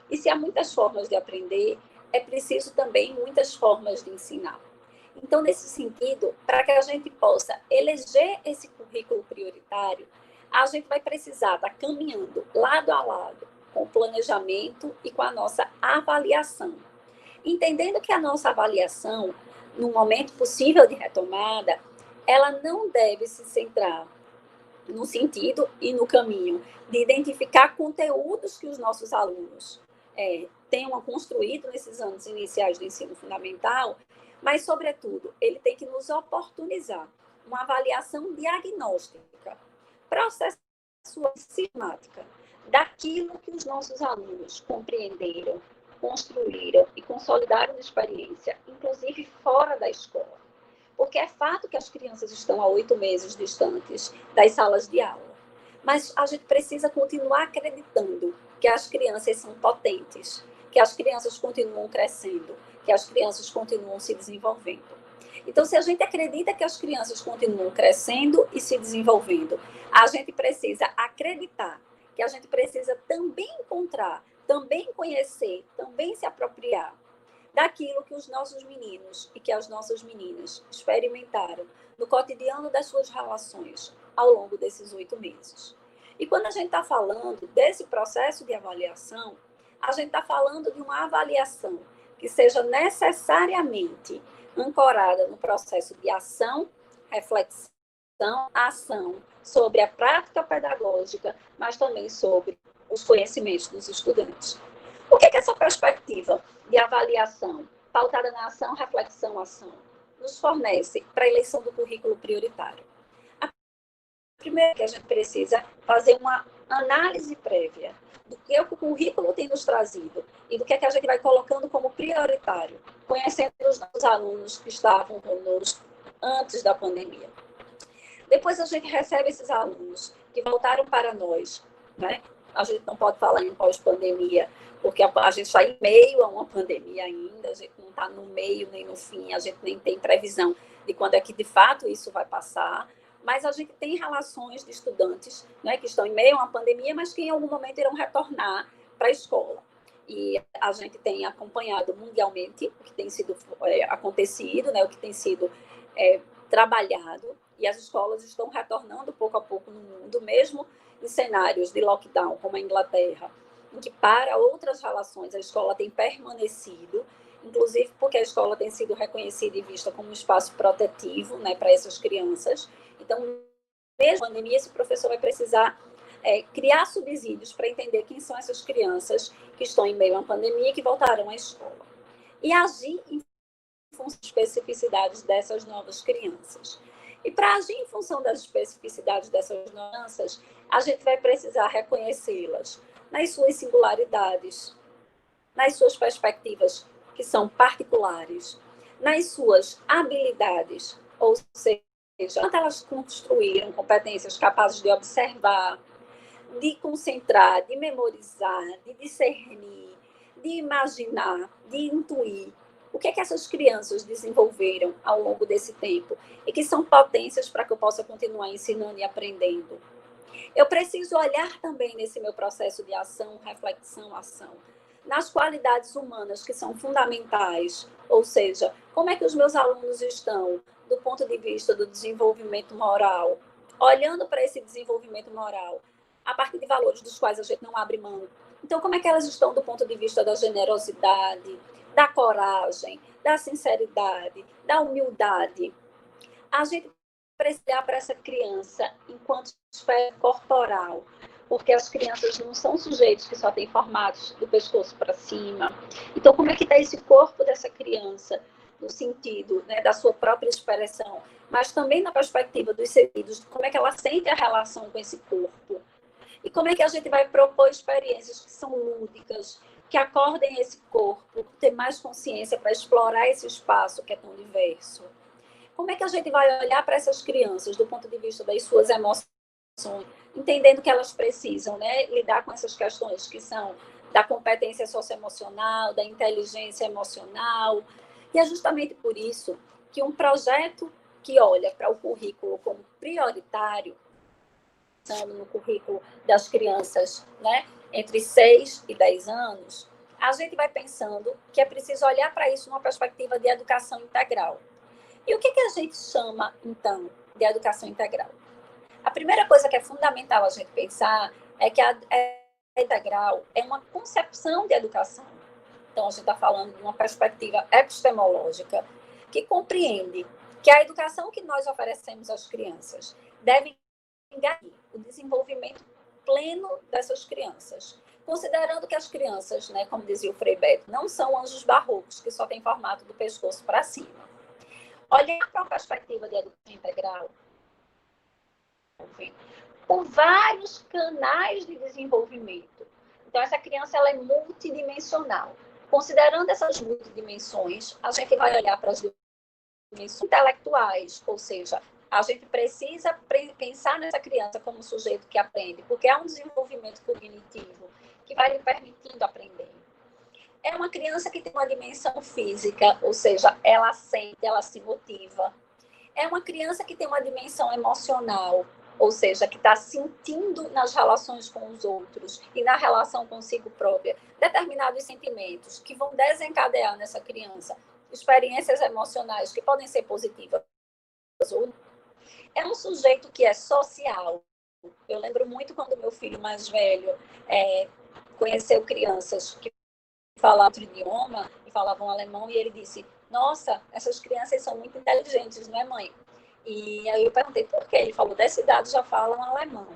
E se há muitas formas de aprender, é preciso também muitas formas de ensinar. Então, nesse sentido, para que a gente possa eleger esse currículo prioritário, a gente vai precisar estar caminhando lado a lado com o planejamento e com a nossa avaliação. Entendendo que a nossa avaliação, no momento possível de retomada, ela não deve se centrar no sentido e no caminho de identificar conteúdos que os nossos alunos tenham construído nesses anos iniciais do ensino fundamental, mas, sobretudo, ele tem que nos oportunizar uma avaliação diagnóstica, processual sistemática, daquilo que os nossos alunos compreenderam, construíram e consolidaram de experiência, inclusive fora da escola. Porque é fato que as crianças estão há 8 meses distantes das salas de aula. Mas a gente precisa continuar acreditando que as crianças são potentes, que as crianças continuam crescendo, que as crianças continuam se desenvolvendo. Então, se a gente acredita que as crianças continuam crescendo e se desenvolvendo, a gente precisa acreditar que a gente precisa também encontrar, também conhecer, também se apropriar daquilo que os nossos meninos e que as nossas meninas experimentaram no cotidiano das suas relações ao longo desses 8 meses. E quando a gente está falando desse processo de avaliação, a gente está falando de uma avaliação que seja necessariamente ancorada no processo de ação, reflexão, ação sobre a prática pedagógica, mas também sobre os conhecimentos dos estudantes. O que é que essa perspectiva de avaliação, pautada na ação, reflexão, ação, nos fornece para a eleição do currículo prioritário? Primeiro, que a gente precisa fazer uma análise prévia do que o currículo tem nos trazido e do que é que a gente vai colocando como prioritário, conhecendo os nossos alunos que estavam conosco antes da pandemia. Depois a gente recebe esses alunos que voltaram para nós, né? A gente não pode falar em pós-pandemia, porque a gente está em meio a uma pandemia ainda, a gente não está no meio nem no fim, a gente nem tem previsão de quando é que de fato isso vai passar, mas a gente tem relações de estudantes, né, que estão em meio a uma pandemia, mas que em algum momento irão retornar para a escola. E a gente tem acompanhado mundialmente o que tem sido acontecido, né, o que tem sido trabalhado, e as escolas estão retornando pouco a pouco no mundo, mesmo em cenários de lockdown, como a Inglaterra, em que para outras relações a escola tem permanecido, inclusive porque a escola tem sido reconhecida e vista como um espaço protetivo, né, para essas crianças. Então, mesmo na pandemia, esse professor vai precisar criar subsídios para entender quem são essas crianças que estão em meio à pandemia e que voltarão à escola. E agir em função das especificidades dessas novas crianças. E para agir em função das especificidades dessas crianças, a gente vai precisar reconhecê-las nas suas singularidades, nas suas perspectivas que são particulares, nas suas habilidades, ou seja, quanto elas construíram competências capazes de observar, de concentrar, de memorizar, de discernir, de imaginar, de intuir. O que é que essas crianças desenvolveram ao longo desse tempo e que são potências para que eu possa continuar ensinando e aprendendo? Eu preciso olhar também nesse meu processo de ação, reflexão, ação, nas qualidades humanas que são fundamentais, ou seja, como é que os meus alunos estão do ponto de vista do desenvolvimento moral, olhando para esse desenvolvimento moral a partir de valores dos quais a gente não abre mão. Então, como é que elas estão do ponto de vista da generosidade, da coragem, da sinceridade, da humildade? A gente precisa olhar para essa criança enquanto esfera corporal, porque as crianças não são sujeitos que só têm formatos do pescoço para cima. Então, como é que está esse corpo dessa criança, no sentido, né, da sua própria expressão, mas também na perspectiva dos sentidos, como é que ela sente a relação com esse corpo? E como é que a gente vai propor experiências que são lúdicas, que acordem esse corpo, ter mais consciência para explorar esse espaço que é tão diverso? Como é que a gente vai olhar para essas crianças do ponto de vista das suas emoções, entendendo que elas precisam, né, lidar com essas questões que são da competência socioemocional, da inteligência emocional? E é justamente por isso que um projeto que olha para o currículo como prioritário, pensando no currículo das crianças, né, entre 6 e 10 anos, a gente vai pensando que é preciso olhar para isso numa perspectiva de educação integral. E o que a gente chama, então, de educação integral? A primeira coisa que é fundamental a gente pensar é que a integral é uma concepção de educação. Então, a gente está falando de uma perspectiva epistemológica que compreende que a educação que nós oferecemos às crianças deve garantir o desenvolvimento pleno dessas crianças, considerando que as crianças, né, como dizia o Frei Beto, não são anjos barrocos, que só têm formato do pescoço para cima. Olhar para a perspectiva de educação integral, com vários canais de desenvolvimento. Então, essa criança ela é multidimensional. Considerando essas multidimensões, a gente vai olhar para as dimensões intelectuais, ou seja, a gente precisa pensar nessa criança como um sujeito que aprende, porque é um desenvolvimento cognitivo que vai lhe permitindo aprender. É uma criança que tem uma dimensão física, ou seja, ela sente, ela se motiva. É uma criança que tem uma dimensão emocional, ou seja, que está sentindo nas relações com os outros e na relação consigo própria determinados sentimentos que vão desencadear nessa criança experiências emocionais que podem ser positivas ou não. É um sujeito que é social. Eu lembro muito quando meu filho mais velho conheceu crianças que falavam outro idioma e falavam alemão, e ele disse: nossa, essas crianças são muito inteligentes, não é, mãe? E aí eu perguntei por quê. Ele falou: dessa idade já falam alemão.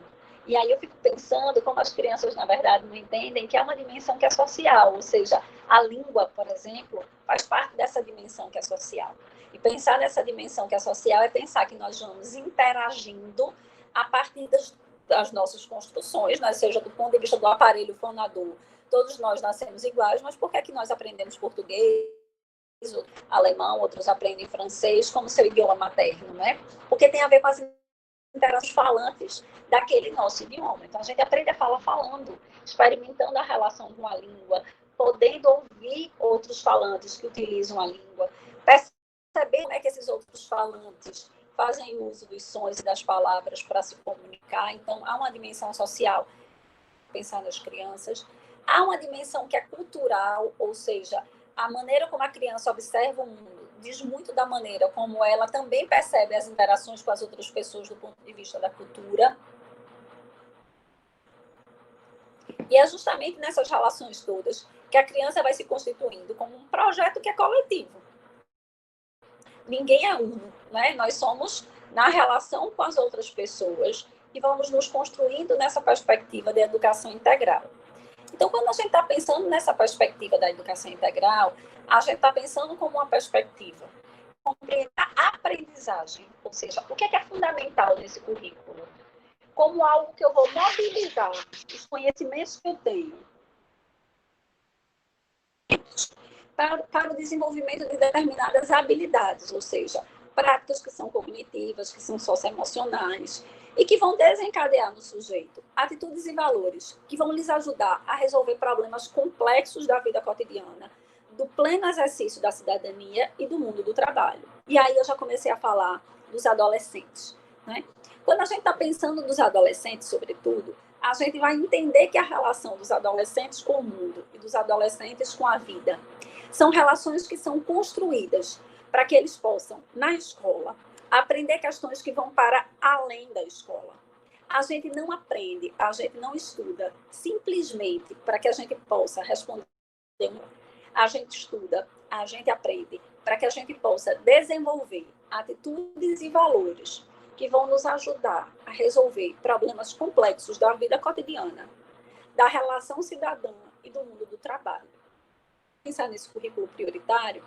E aí eu fico pensando como as crianças, na verdade, não entendem que é uma dimensão que é social, ou seja, a língua, por exemplo, faz parte dessa dimensão que é social. E pensar nessa dimensão que é social é pensar que nós vamos interagindo a partir das nossas construções, né? Seja do ponto de vista do aparelho fonador. Todos nós nascemos iguais, mas por que é que nós aprendemos português, alemão, outros aprendem francês como seu idioma materno, né? Porque tem a ver com as interações falantes daquele nosso idioma. Então, a gente aprende a falar falando, experimentando a relação com a língua, podendo ouvir outros falantes que utilizam a língua, perceber como é que esses outros falantes fazem uso dos sons e das palavras para se comunicar. Então, há uma dimensão social, pensar nas crianças. Há uma dimensão que é cultural, ou seja, a maneira como a criança observa o mundo diz muito da maneira como ela também percebe as interações com as outras pessoas do ponto de vista da cultura. E é justamente nessas relações todas que a criança vai se constituindo como um projeto que é coletivo. Ninguém é uno, né? Nós somos na relação com as outras pessoas e vamos nos construindo nessa perspectiva de educação integral. Então, quando a gente está pensando nessa perspectiva da educação integral, a gente está pensando como uma perspectiva compreender a aprendizagem, ou seja, o que é fundamental nesse currículo, como algo que eu vou mobilizar os conhecimentos que eu tenho para o desenvolvimento de determinadas habilidades, ou seja, práticas que são cognitivas, que são socioemocionais, e que vão desencadear no sujeito atitudes e valores que vão lhes ajudar a resolver problemas complexos da vida cotidiana, do pleno exercício da cidadania e do mundo do trabalho. E aí eu já comecei a falar dos adolescentes, né? Quando a gente está pensando nos adolescentes, sobretudo, a gente vai entender que a relação dos adolescentes com o mundo e dos adolescentes com a vida são relações que são construídas para que eles possam, na escola, aprender questões que vão para além da escola. A gente não aprende, a gente não estuda simplesmente para que a gente possa responder. A gente estuda, a gente aprende para que a gente possa desenvolver atitudes e valores que vão nos ajudar a resolver problemas complexos da vida cotidiana, da relação cidadã e do mundo do trabalho. Pensar nesse currículo prioritário,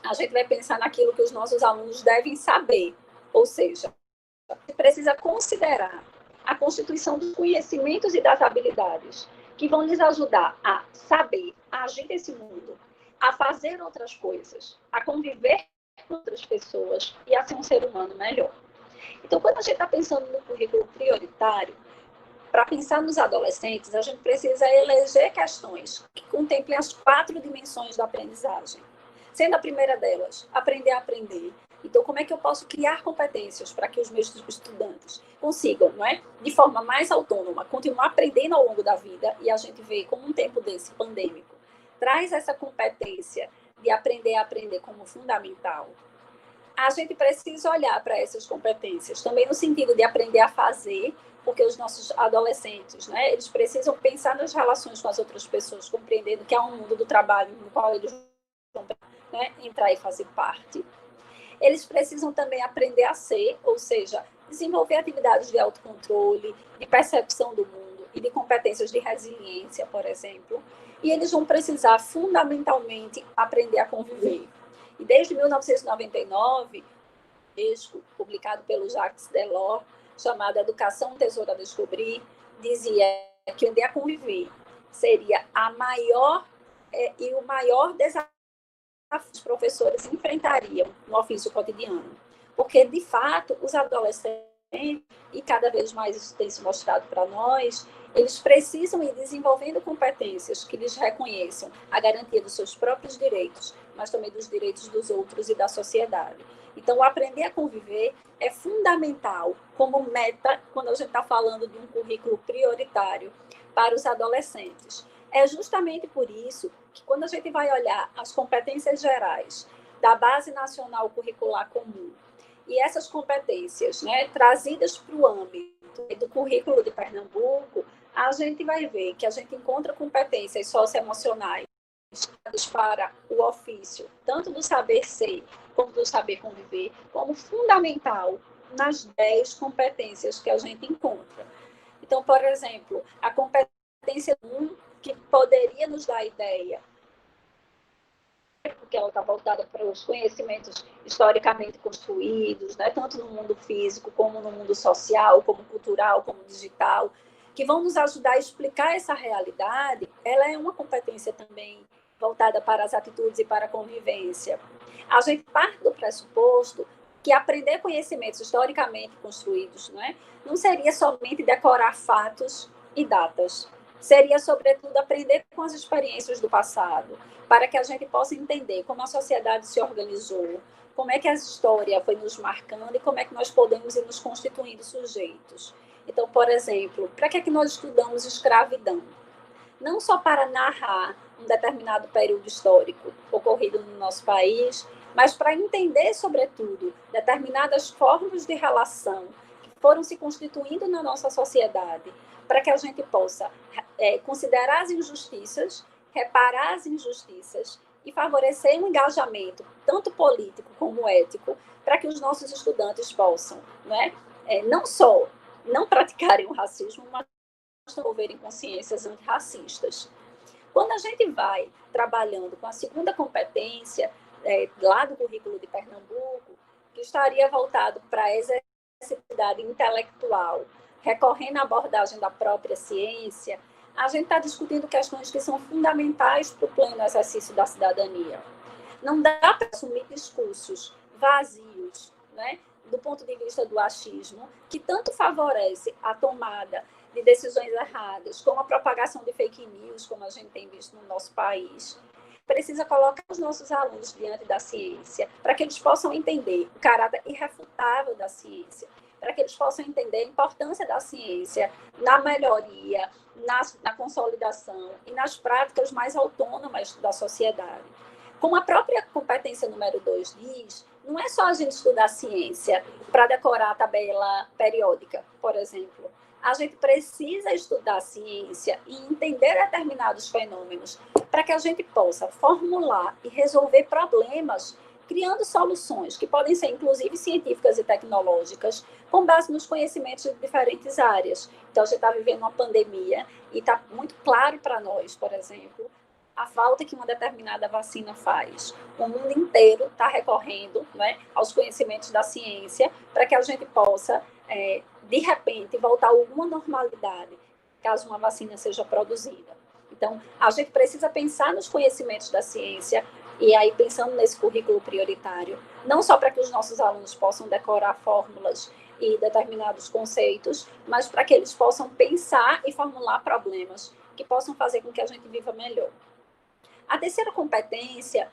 a gente vai pensar naquilo que os nossos alunos devem saber, ou seja, precisa considerar a constituição dos conhecimentos e das habilidades que vão lhes ajudar a saber, a agir nesse mundo, a fazer outras coisas, a conviver com outras pessoas e a ser um ser humano melhor. Então, quando a gente está pensando no currículo prioritário, para pensar nos adolescentes, a gente precisa eleger questões que contemplem as 4 dimensões da aprendizagem. Sendo a primeira delas, aprender a aprender. Então, como é que eu posso criar competências para que os meus estudantes consigam, não é, de forma mais autônoma, continuar aprendendo ao longo da vida? E a gente vê como um tempo desse pandêmico traz essa competência de aprender a aprender como fundamental. A gente precisa olhar para essas competências também no sentido de aprender a fazer, porque os nossos adolescentes, né, eles precisam pensar nas relações com as outras pessoas, compreendendo que há um mundo do trabalho no qual eles vão, né, entrar e fazer parte. Eles precisam também aprender a ser, ou seja, desenvolver atividades de autocontrole, de percepção do mundo e de competências de resiliência, por exemplo. E eles vão precisar, fundamentalmente, aprender a conviver. E desde 1999, um texto publicado pelo Jacques Delors, chamado Educação, Tesouro a Descobrir, dizia que aprender a conviver seria a maior e o maior desafio que os professores enfrentariam no ofício cotidiano. Porque, de fato, os adolescentes, e cada vez mais isso tem se mostrado para nós, eles precisam ir desenvolvendo competências que lhes reconheçam a garantia dos seus próprios direitos, mas também dos direitos dos outros e da sociedade. Então, o aprender a conviver é fundamental como meta quando a gente está falando de um currículo prioritário para os adolescentes. É justamente por isso que, quando a gente vai olhar as competências gerais da Base Nacional Curricular Comum e essas competências, né, trazidas para o âmbito do currículo de Pernambuco, a gente vai ver que a gente encontra competências socioemocionais para o ofício, tanto do saber ser como do saber conviver, como fundamental nas 10 competências que a gente encontra. Então, por exemplo, a competência 1, que poderia nos dar a ideia, porque ela está voltada para os conhecimentos historicamente construídos, né, tanto no mundo físico, como no mundo social, como cultural, como digital, que vão nos ajudar a explicar essa realidade. Ela é uma competência também voltada para as atitudes e para a convivência. A gente parte do pressuposto que aprender conhecimentos historicamente construídos, não seria somente decorar fatos e datas, seria, sobretudo, aprender com as experiências do passado, para que a gente possa entender como a sociedade se organizou, como é que a história foi nos marcando e como é que nós podemos ir nos constituindo sujeitos. Então, por exemplo, para que é que nós estudamos escravidão? Não só para narrar um determinado período histórico ocorrido no nosso país, mas para entender, sobretudo, determinadas formas de relação que foram se constituindo na nossa sociedade, para que a gente possa considerar as injustiças, reparar as injustiças e favorecer um engajamento, tanto político como ético, para que os nossos estudantes possam, não só não praticarem o racismo, mas desenvolverem consciências antirracistas. Quando a gente vai trabalhando com a segunda competência, lá do currículo de Pernambuco, que estaria voltado para a exercicidade intelectual, recorrendo à abordagem da própria ciência, a gente está discutindo questões que são fundamentais para o pleno exercício da cidadania. Não dá para assumir discursos vazios, do ponto de vista do achismo, que tanto favorece a tomada de decisões erradas, como a propagação de fake news, como a gente tem visto no nosso país. Precisa colocar os nossos alunos diante da ciência, para que eles possam entender o caráter irrefutável da ciência, para que eles possam entender a importância da ciência na melhoria, na consolidação e nas práticas mais autônomas da sociedade. Como a própria competência número 2 diz, não é só a gente estudar ciência para decorar a tabela periódica, por exemplo. A gente precisa estudar ciência e entender determinados fenômenos para que a gente possa formular e resolver problemas, criando soluções que podem ser, inclusive, científicas e tecnológicas, com base nos conhecimentos de diferentes áreas. Então, a gente está vivendo uma pandemia e está muito claro para nós, por exemplo, a falta que uma determinada vacina faz. O mundo inteiro está recorrendo aos conhecimentos da ciência para que a gente possa, de repente, voltar a alguma normalidade, caso uma vacina seja produzida. Então, a gente precisa pensar nos conhecimentos da ciência, e aí pensando nesse currículo prioritário, não só para que os nossos alunos possam decorar fórmulas e determinados conceitos, mas para que eles possam pensar e formular problemas que possam fazer com que a gente viva melhor. A terceira competência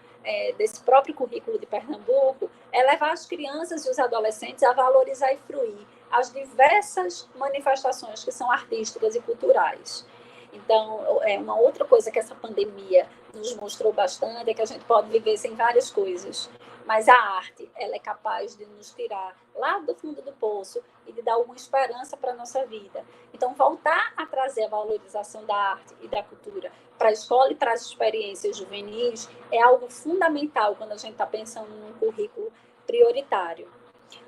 desse próprio currículo de Pernambuco é levar as crianças e os adolescentes a valorizar e fruir as diversas manifestações que são artísticas e culturais. Então, uma outra coisa que essa pandemia nos mostrou bastante é que a gente pode viver sem várias coisas, mas a arte, ela é capaz de nos tirar lá do fundo do poço e de dar alguma esperança para a nossa vida. Então, voltar a trazer a valorização da arte e da cultura para a escola e para as experiências juvenis é algo fundamental quando a gente está pensando num currículo prioritário.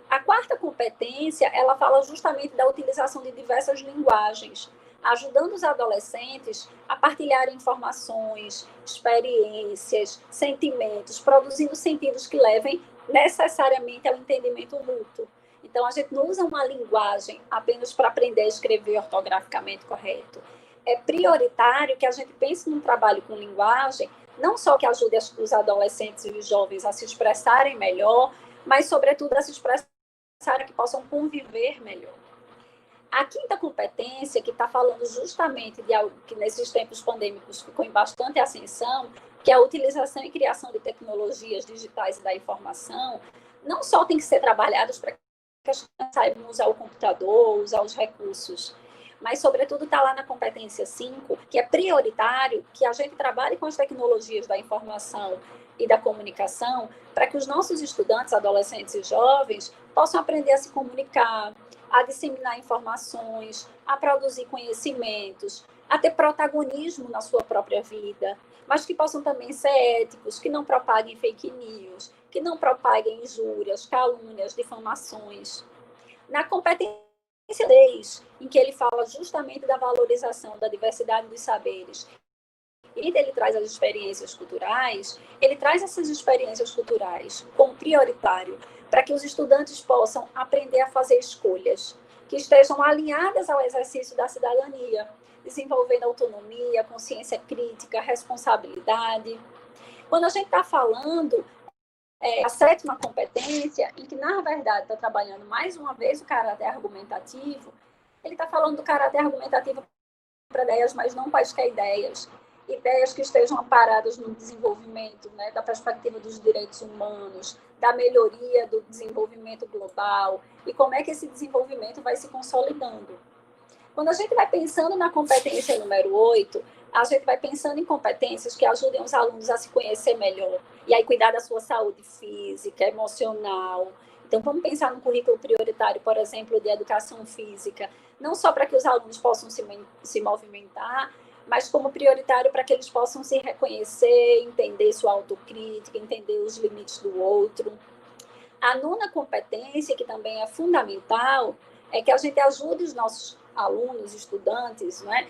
A quarta competência, ela fala justamente da utilização de diversas linguagens, ajudando os adolescentes a partilhar informações, experiências, sentimentos, produzindo sentidos que levem necessariamente ao entendimento mútuo. Então, a gente não usa uma linguagem apenas para aprender a escrever ortograficamente correto. É prioritário que a gente pense num trabalho com linguagem, não só que ajude os adolescentes e os jovens a se expressarem melhor, mas, sobretudo, a se expressarem que possam conviver melhor. A quinta competência, que está falando justamente de algo que nesses tempos pandêmicos ficou em bastante ascensão, que é a utilização e criação de tecnologias digitais e da informação, não só tem que ser trabalhadas para que as pessoas saibam usar o computador, usar os recursos, mas, sobretudo, está lá na competência 5, que é prioritário que a gente trabalhe com as tecnologias da informação e da comunicação para que os nossos estudantes, adolescentes e jovens possam aprender a se comunicar, a disseminar informações, a produzir conhecimentos, a ter protagonismo na sua própria vida, mas que possam também ser éticos, que não propaguem fake news, que não propaguem injúrias, calúnias, difamações. Na competência 10, em que ele fala justamente da valorização da diversidade dos saberes, e ele traz as experiências culturais, ele traz essas experiências culturais como prioritário para que os estudantes possam aprender a fazer escolhas que estejam alinhadas ao exercício da cidadania, desenvolvendo autonomia, consciência crítica, responsabilidade. Quando a gente está falando a sétima competência, em que, na verdade, está trabalhando mais uma vez o caráter argumentativo, ele está falando do caráter argumentativo para ideias, mas não quaisquer ideias. Ideias que estejam amparadas no desenvolvimento, né, da perspectiva dos direitos humanos, da melhoria do desenvolvimento global e como é que esse desenvolvimento vai se consolidando. Quando a gente vai pensando na competência número 8, a gente vai pensando em competências que ajudem os alunos a se conhecer melhor e aí cuidar da sua saúde física, emocional. Então, vamos pensar no currículo prioritário, por exemplo, de educação física, não só para que os alunos possam se movimentar, mas como prioritário para que eles possam se reconhecer, entender sua autocrítica, entender os limites do outro. A nona competência, que também é fundamental, é que a gente ajude os nossos alunos, estudantes, né,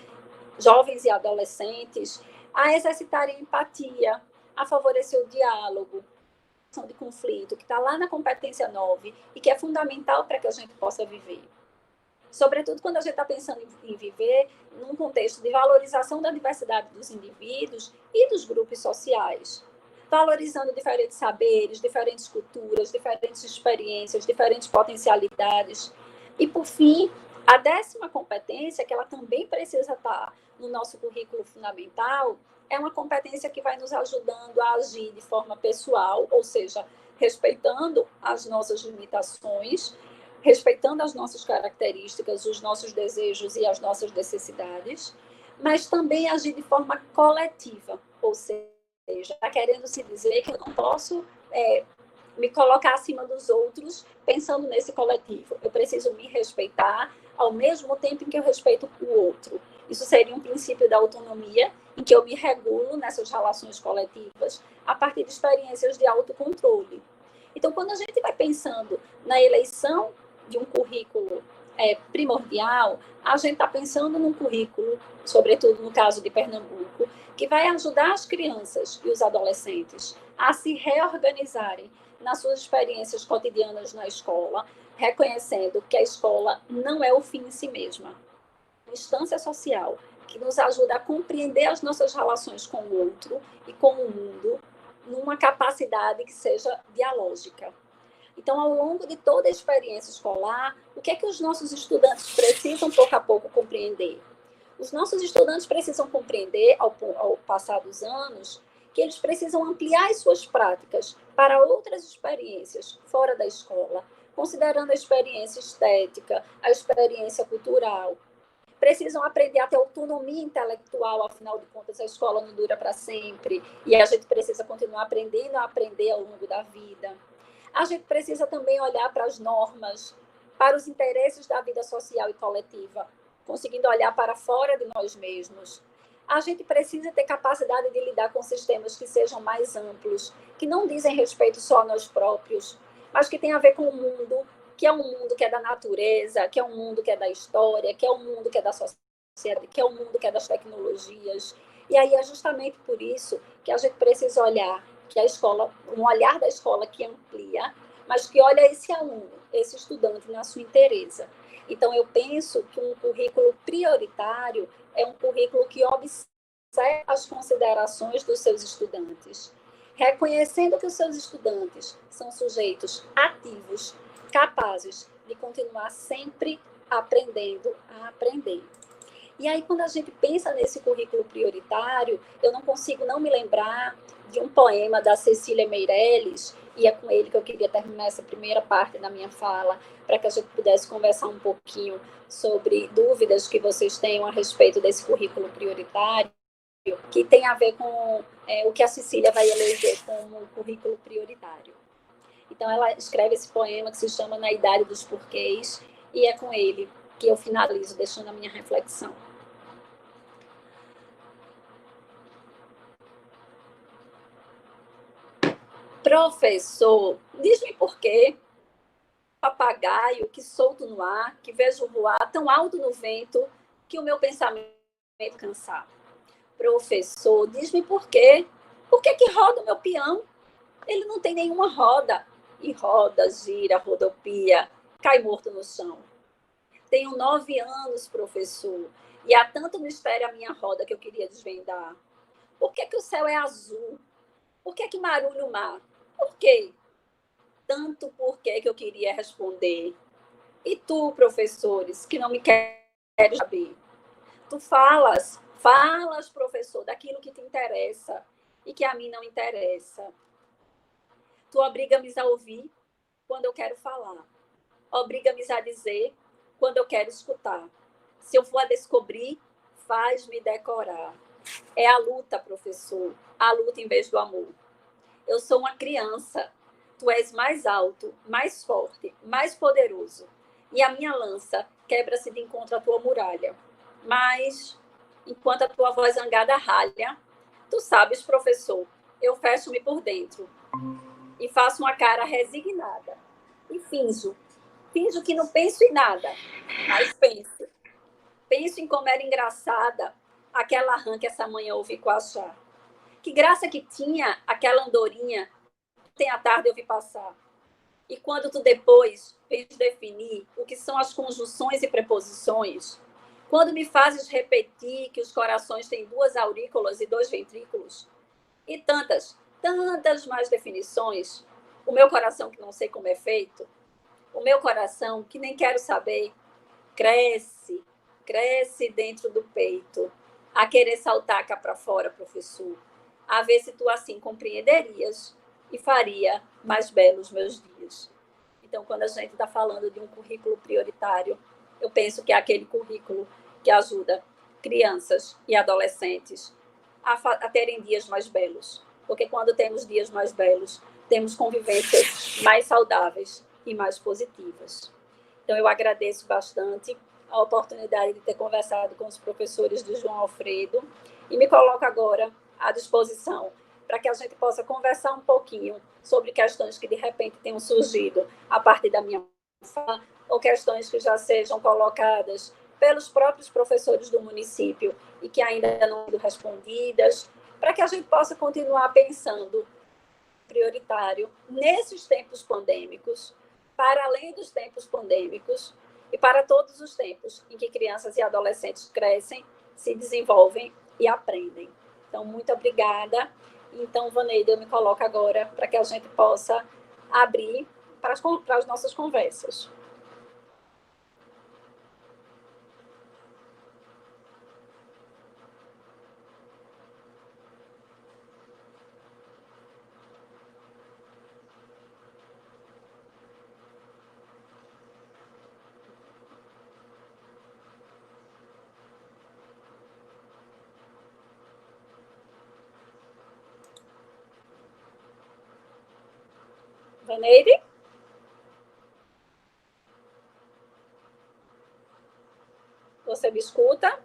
jovens e adolescentes, a exercitarem empatia, a favorecer o diálogo, de conflito, que está lá na competência 9 e que é fundamental para que a gente possa viver. Sobretudo quando a gente está pensando em viver num contexto de valorização da diversidade dos indivíduos e dos grupos sociais, valorizando diferentes saberes, diferentes culturas, diferentes experiências, diferentes potencialidades. E, por fim, a 10ª competência, que ela também precisa estar no nosso currículo fundamental, é uma competência que vai nos ajudando a agir de forma pessoal, ou seja, respeitando as nossas limitações, respeitando as nossas características, os nossos desejos e as nossas necessidades, mas também agir de forma coletiva, ou seja, está querendo se dizer que eu não posso me colocar acima dos outros pensando nesse coletivo. Eu preciso me respeitar ao mesmo tempo em que eu respeito o outro. Isso seria um princípio da autonomia, em que eu me regulo nessas relações coletivas a partir de experiências de autocontrole. Então, quando a gente vai pensando na eleição de um currículo primordial, a gente está pensando num currículo, sobretudo no caso de Pernambuco, que vai ajudar as crianças e os adolescentes a se reorganizarem nas suas experiências cotidianas na escola, reconhecendo que a escola não é o fim em si mesma. Uma instância social que nos ajuda a compreender as nossas relações com o outro e com o mundo numa capacidade que seja dialógica. Então, ao longo de toda a experiência escolar, o que é que os nossos estudantes precisam, pouco a pouco, compreender? Os nossos estudantes precisam compreender, ao passar dos anos, que eles precisam ampliar as suas práticas para outras experiências fora da escola, considerando a experiência estética, a experiência cultural. Precisam aprender a ter autonomia intelectual, afinal de contas, a escola não dura para sempre, e a gente precisa continuar aprendendo a aprender ao longo da vida. A gente precisa também olhar para as normas, para os interesses da vida social e coletiva, conseguindo olhar para fora de nós mesmos. A gente precisa ter capacidade de lidar com sistemas que sejam mais amplos, que não dizem respeito só a nós próprios, mas que tem a ver com o mundo, que é um mundo que é da natureza, que é um mundo que é da história, que é um mundo que é da sociedade, que é um mundo que é das tecnologias. E aí é justamente por isso que a gente precisa olhar que a escola, um olhar da escola que amplia, mas que olha esse aluno, esse estudante na sua inteireza. Então, eu penso que um currículo prioritário é um currículo que observa as considerações dos seus estudantes, reconhecendo que os seus estudantes são sujeitos ativos, capazes de continuar sempre aprendendo a aprender. E aí, quando a gente pensa nesse currículo prioritário, eu não consigo não me lembrar de um poema da Cecília Meirelles, e é com ele que eu queria terminar essa primeira parte da minha fala, para que a gente pudesse conversar um pouquinho sobre dúvidas que vocês tenham a respeito desse currículo prioritário, que tem a ver com o que a Cecília vai eleger como currículo prioritário. Então, ela escreve esse poema que se chama Na Idade dos Porquês, e é com ele que eu finalizo, deixando a minha reflexão. Professor, diz-me por quê, papagaio que solto no ar, que vejo voar tão alto no vento, que o meu pensamento cansar. Professor, diz-me por quê que roda o meu peão? Ele não tem nenhuma roda, e roda, gira, rodopia, cai morto no chão. Tenho 9 anos, professor, e há tanto mistério a minha roda que eu queria desvendar. Por que o céu é azul? Por que marulho o mar? Por quê? Tanto porquê que eu queria responder. E tu, professores, que não me querem saber? Tu falas, professor, daquilo que te interessa e que a mim não interessa. Tu obriga-me a ouvir quando eu quero falar. Obriga-me a dizer quando eu quero escutar. Se eu for a descobrir, faz-me decorar. É a luta, professor, a luta em vez do amor. Eu sou uma criança, tu és mais alto, mais forte, mais poderoso. E a minha lança quebra-se de encontro à tua muralha. Mas, enquanto a tua voz zangada ralha, tu sabes, professor, eu fecho-me por dentro e faço uma cara resignada. E finjo que não penso em nada, mas penso. Penso em como era engraçada aquela rã que essa manhã ouvi coachar. Que graça que tinha aquela andorinha que tem à tarde eu vi passar. E quando tu depois vens definir o que são as conjunções e preposições, quando me fazes repetir que os corações têm 2 aurículas e 2 ventrículos, e tantas mais definições, o meu coração que não sei como é feito, o meu coração que nem quero saber, cresce dentro do peito, a querer saltar cá para fora, professor, a ver se tu assim compreenderias e faria mais belos meus dias. Então, quando a gente está falando de um currículo prioritário, eu penso que é aquele currículo que ajuda crianças e adolescentes a terem dias mais belos. Porque quando temos dias mais belos, temos convivências mais saudáveis e mais positivas. Então, eu agradeço bastante a oportunidade de ter conversado com os professores do João Alfredo e me coloco agora à disposição para que a gente possa conversar um pouquinho sobre questões que, de repente, tenham surgido a partir da minha fala, ou questões que já sejam colocadas pelos próprios professores do município e que ainda não foram respondidas, para que a gente possa continuar pensando prioritário nesses tempos pandêmicos, para além dos tempos pandêmicos e para todos os tempos em que crianças e adolescentes crescem, se desenvolvem e aprendem. Então, muito obrigada. Então, Vaneide, eu me coloco agora para que a gente possa abrir para as nossas conversas. Vaneide? Você me escuta?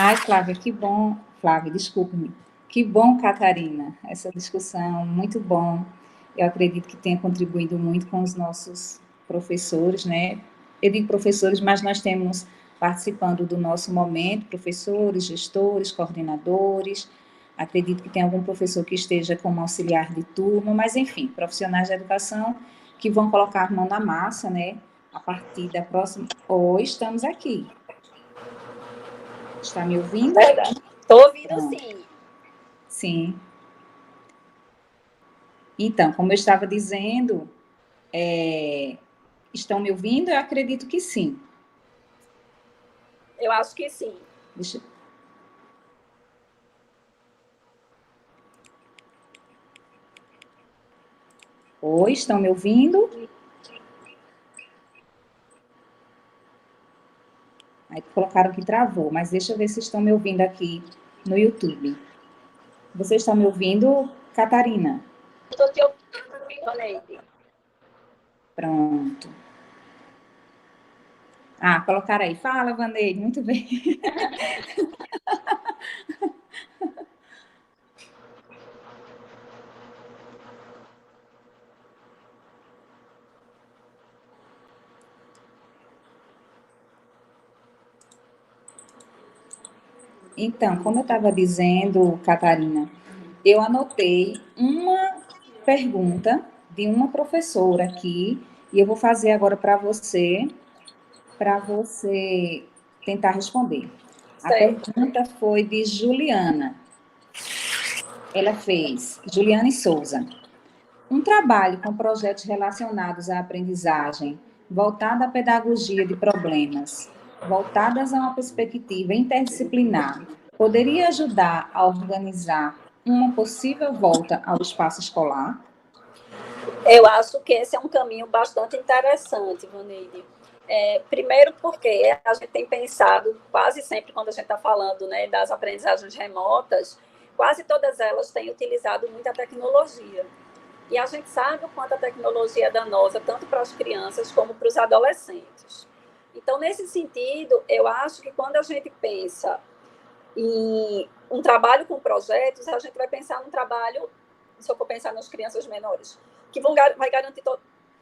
Ai, Flávia, que bom. Flávia, desculpe-me. Que bom, Catarina. Essa discussão, muito bom. Eu acredito que tenha contribuído muito com os nossos professores, né? Eu digo professores, mas nós temos participando do nosso momento, professores, gestores, coordenadores. Acredito que tem algum professor que esteja como auxiliar de turma, mas enfim, profissionais da educação que vão colocar a mão na massa, né? A partir da próxima. Hoje estamos aqui. Está me ouvindo? Verdade. Estou ouvindo, sim. Sim. Então, como eu estava dizendo, estão me ouvindo? Eu acredito que sim. Eu acho que sim. Deixa... Oi, estão me ouvindo? Aí colocaram que travou, mas deixa eu ver se estão me ouvindo aqui no YouTube. Você está me ouvindo, Catarina? Estou te ouvindo, Vaneide. Pronto. Ah, colocaram aí. Fala, Vandeire, muito bem. Então, como eu estava dizendo, Catarina, eu anotei uma pergunta de uma professora aqui, e eu vou fazer agora para você tentar responder. A pergunta foi de Juliana. Ela fez, Juliana e Souza. Um trabalho com projetos relacionados à aprendizagem, voltado à pedagogia de problemas, voltadas a uma perspectiva interdisciplinar, poderia ajudar a organizar uma possível volta ao espaço escolar? Eu acho que esse é um caminho bastante interessante, Vaneide. Primeiro porque a gente tem pensado, quase sempre quando a gente está falando, né, das aprendizagens remotas, quase todas elas têm utilizado muita tecnologia. E a gente sabe o quanto a tecnologia é danosa, tanto para as crianças como para os adolescentes. Então, nesse sentido, eu acho que quando a gente pensa em um trabalho com projetos, a gente vai pensar num trabalho, se eu for pensar nas crianças menores, que vai garantir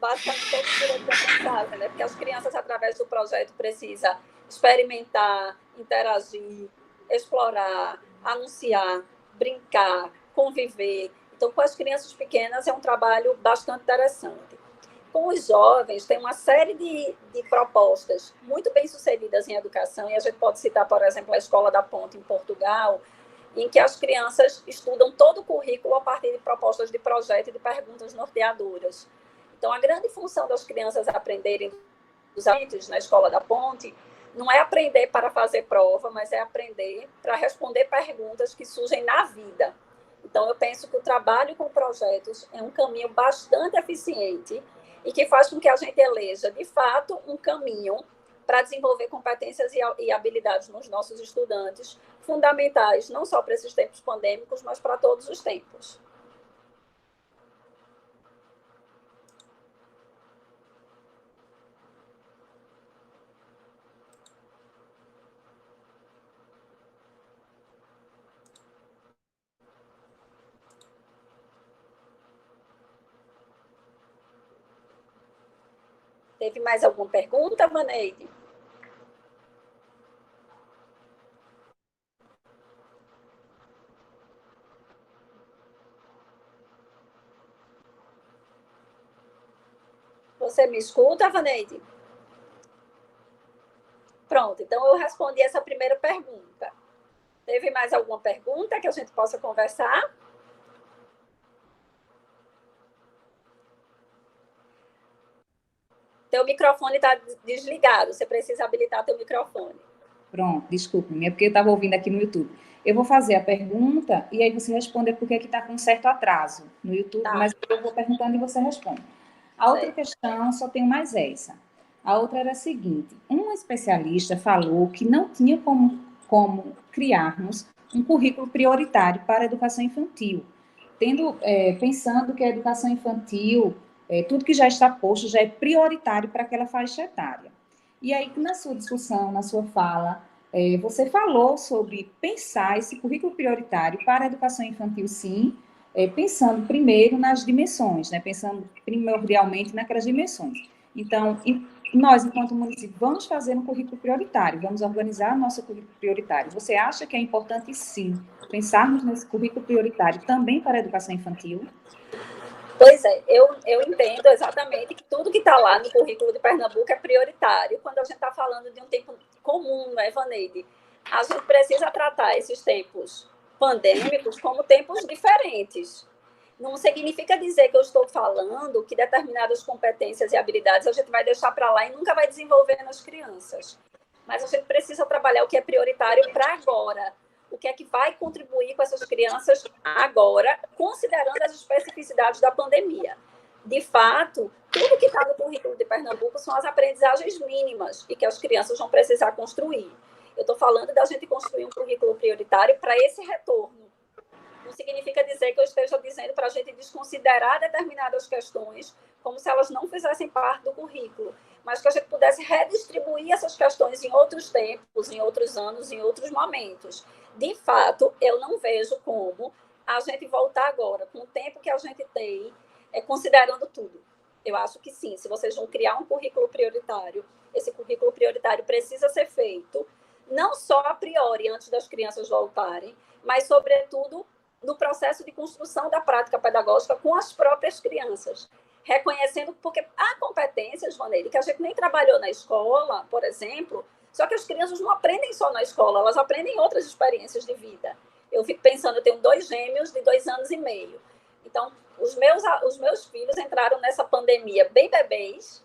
basicamente todos os direitos de aprendizagem, né? Porque as crianças, através do projeto, precisam experimentar, interagir, explorar, anunciar, brincar, conviver. Então, com as crianças pequenas, é um trabalho bastante interessante. Com os jovens, tem uma série de propostas muito bem-sucedidas em educação, e a gente pode citar, por exemplo, a Escola da Ponte, em Portugal, em que as crianças estudam todo o currículo a partir de propostas de projeto e de perguntas norteadoras. Então, a grande função das crianças aprenderem dos agentes na Escola da Ponte não é aprender para fazer prova, mas é aprender para responder perguntas que surgem na vida. Então, eu penso que o trabalho com projetos é um caminho bastante eficiente e que faz com que a gente eleja, de fato, um caminho para desenvolver competências e habilidades nos nossos estudantes, fundamentais não só para esses tempos pandêmicos, mas para todos os tempos. Teve mais alguma pergunta, Vaneide? Você me escuta, Vaneide? Pronto, então eu respondi essa primeira pergunta. Teve mais alguma pergunta que a gente possa conversar? Teu microfone está desligado, você precisa habilitar teu microfone. Pronto, desculpe-me, é porque eu estava ouvindo aqui no YouTube. Eu vou fazer a pergunta e aí você responde porque é que está com um certo atraso no YouTube, tá. Mas eu vou perguntando e você responde. A outra questão, só tenho mais essa. A outra era a seguinte, uma especialista falou que não tinha como criarmos um currículo prioritário para a educação infantil, pensando que a educação infantil, tudo que já está posto já é prioritário para aquela faixa etária. E aí, na sua discussão, na sua fala, você falou sobre pensar esse currículo prioritário para a educação infantil, sim, pensando primeiro nas dimensões, né? Pensando primordialmente naquelas dimensões. Então, nós, enquanto município, vamos fazer um currículo prioritário, vamos organizar o nosso currículo prioritário. Você acha que é importante, sim, pensarmos nesse currículo prioritário também para a educação infantil? Pois é, eu entendo exatamente que tudo que está lá no currículo de Pernambuco é prioritário quando a gente está falando de um tempo comum, não é, Vaneide? A gente precisa tratar esses tempos pandêmicos como tempos diferentes. Não significa dizer que eu estou falando que determinadas competências e habilidades a gente vai deixar para lá e nunca vai desenvolver nas crianças. Mas a gente precisa trabalhar o que é prioritário para agora. O que é que vai contribuir com essas crianças agora, considerando as especificidades da pandemia. De fato, tudo que está no currículo de Pernambuco são as aprendizagens mínimas e que as crianças vão precisar construir. Eu estou falando da gente construir um currículo prioritário para esse retorno. Não significa dizer que eu esteja dizendo para a gente desconsiderar determinadas questões, como se elas não fizessem parte do currículo, mas que a gente pudesse redistribuir essas questões em outros tempos, em outros anos, em outros momentos. De fato, eu não vejo como a gente voltar agora, com o tempo que a gente tem, considerando tudo. Eu acho que sim, se vocês vão criar um currículo prioritário, esse currículo prioritário precisa ser feito, não só a priori, antes das crianças voltarem, mas, sobretudo, no processo de construção da prática pedagógica com as próprias crianças. Reconhecendo, porque há competências, Vaneire, que a gente nem trabalhou na escola, por exemplo, só que as crianças não aprendem só na escola, elas aprendem outras experiências de vida. Eu fico pensando, eu tenho 2 gêmeos de 2 anos e meio. Então, os meus filhos entraram nessa pandemia bem bebês,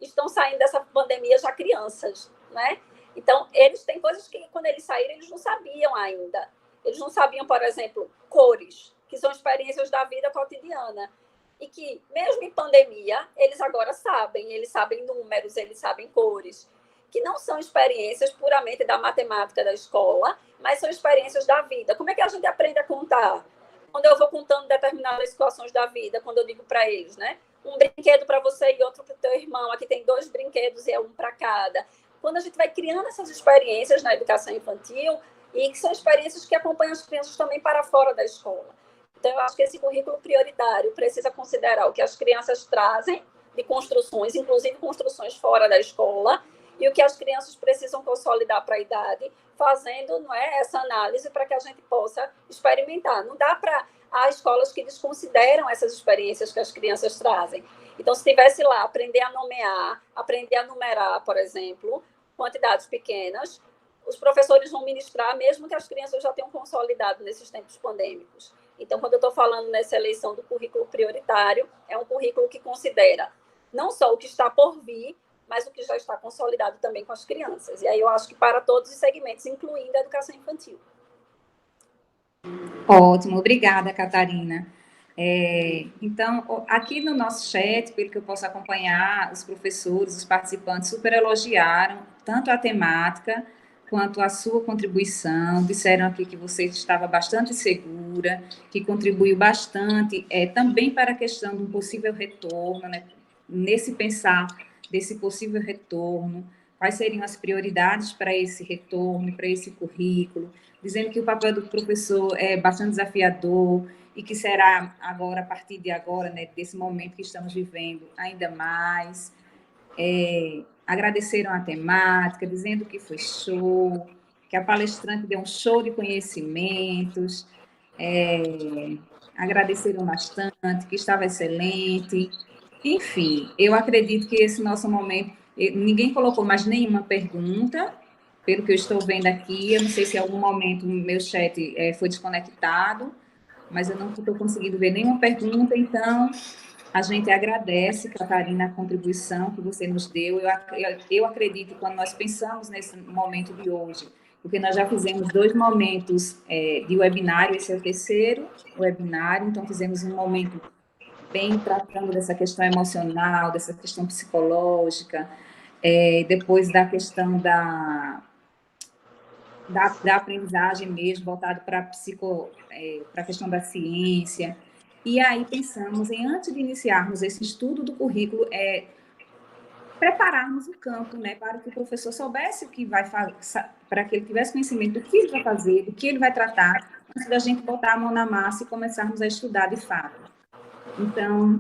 estão saindo dessa pandemia já crianças, né? Então, eles têm coisas que, quando eles saíram, eles não sabiam ainda. Eles não sabiam, por exemplo, cores, que são experiências da vida cotidiana. E que, mesmo em pandemia, eles agora sabem. Eles sabem números, eles sabem cores. Que não são experiências puramente da matemática da escola, mas são experiências da vida. Como é que a gente aprende a contar? Quando eu vou contando determinadas situações da vida, quando eu digo para eles, né? Um brinquedo para você e outro para o teu irmão. Aqui tem 2 brinquedos e é um para cada. Quando a gente vai criando essas experiências na educação infantil, e que são experiências que acompanham as crianças também para fora da escola. Então, eu acho que esse currículo prioritário precisa considerar o que as crianças trazem de construções, inclusive construções fora da escola, e o que as crianças precisam consolidar para a idade, fazendo, não é, essa análise para que a gente possa experimentar. Não dá para... Há escolas que desconsideram essas experiências que as crianças trazem. Então, se tivesse lá, aprender a nomear, aprender a numerar, por exemplo, quantidades pequenas, os professores vão ministrar, mesmo que as crianças já tenham consolidado nesses tempos pandêmicos. Então, quando eu estou falando nessa eleição do currículo prioritário, é um currículo que considera não só o que está por vir, mas o que já está consolidado também com as crianças. E aí eu acho que para todos os segmentos, incluindo a educação infantil. Ótimo, obrigada, Catarina. Então, aqui no nosso chat, pelo que eu posso acompanhar, os professores, os participantes super elogiaram tanto a temática quanto a sua contribuição, disseram aqui que você estava bastante segura, que contribuiu bastante também para a questão do possível retorno, né? Nesse pensar desse possível retorno, quais seriam as prioridades para esse retorno, para esse currículo, dizendo que o papel do professor é bastante desafiador e que será agora, a partir de agora, né, desse momento que estamos vivendo, ainda mais. Agradeceram a temática, dizendo que foi show, que a palestrante deu um show de conhecimentos, agradeceram bastante, que estava excelente. Enfim, eu acredito que esse nosso momento, ninguém colocou mais nenhuma pergunta, pelo que eu estou vendo aqui, eu não sei se em algum momento o meu chat foi desconectado, mas eu não estou conseguindo ver nenhuma pergunta, então a gente agradece, Catarina, a contribuição que você nos deu. Eu acredito, quando nós pensamos nesse momento de hoje, porque nós já fizemos 2 momentos de webinário, esse é o 3º webinário, então fizemos um momento bem tratando dessa questão emocional, dessa questão psicológica, depois da questão da aprendizagem mesmo, voltado para a questão da ciência. E aí pensamos em, antes de iniciarmos esse estudo do currículo, prepararmos o campo, né, para que o professor soubesse o que vai fazer, para que ele tivesse conhecimento do que ele vai fazer, do que ele vai tratar, antes da gente botar a mão na massa e começarmos a estudar de fato. Então,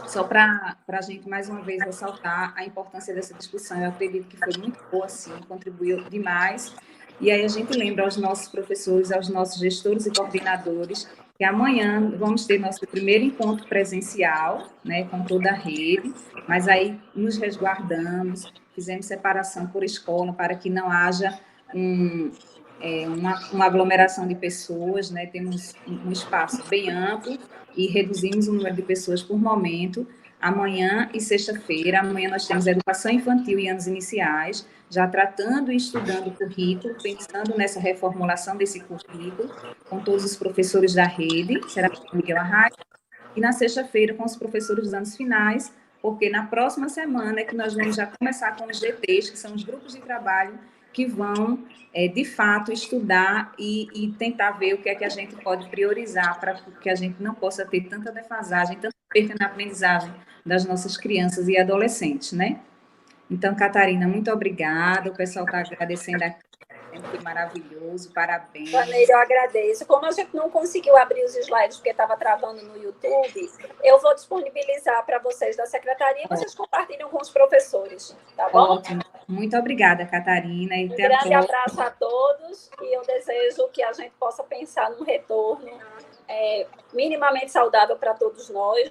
só para a gente, mais uma vez, ressaltar a importância dessa discussão, eu acredito que foi muito boa, sim, contribuiu demais. E aí a gente lembra aos nossos professores, aos nossos gestores e coordenadores, que amanhã vamos ter nosso primeiro encontro presencial, né, com toda a rede, mas aí nos resguardamos, fizemos separação por escola para que não haja uma aglomeração de pessoas, né, temos um espaço bem amplo e reduzimos o número de pessoas por momento. Amanhã e sexta-feira, amanhã nós temos educação infantil e anos iniciais, já tratando e estudando o currículo, pensando nessa reformulação desse currículo, com todos os professores da rede, será com Miguel Arraes, e na sexta-feira com os professores dos anos finais, porque na próxima semana é que nós vamos já começar com os GTs, que são os grupos de trabalho que vão, de fato, estudar e tentar ver o que é que a gente pode priorizar para que a gente não possa ter tanta defasagem, tanta perca na aprendizagem das nossas crianças e adolescentes, né? Então, Catarina, muito obrigada. O pessoal está agradecendo aqui. Foi maravilhoso, parabéns. Vaneira, eu agradeço. Como a gente não conseguiu abrir os slides porque estava travando no YouTube, eu vou disponibilizar para vocês da secretaria e vocês compartilham com os professores, tá bom? Ótimo. Muito obrigada, Catarina. E um grande abraço a todos e eu desejo que a gente possa pensar num retorno minimamente saudável para todos nós,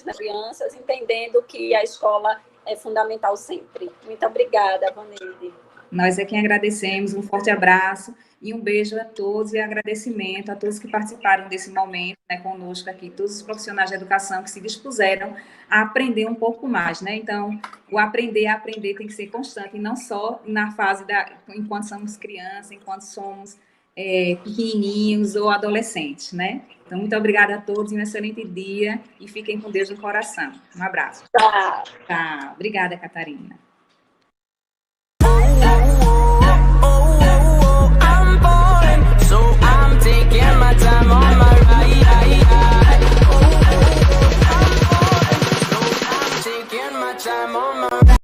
as crianças, entendendo que a escola é fundamental sempre. Muito obrigada, Vaneide. Nós é quem agradecemos, um forte abraço e um beijo a todos e agradecimento a todos que participaram desse momento, né, conosco aqui, todos os profissionais de educação que se dispuseram a aprender um pouco mais, né? Então, o aprender tem que ser constante, e não só na fase enquanto somos crianças, enquanto somos pequenininhos ou adolescentes, né? Então, muito obrigada a todos, um excelente dia e fiquem com Deus no coração. Um abraço. Tchau. Tchau. Obrigada, Catarina. Taking my time on my ride. I'm taking my time on my ride.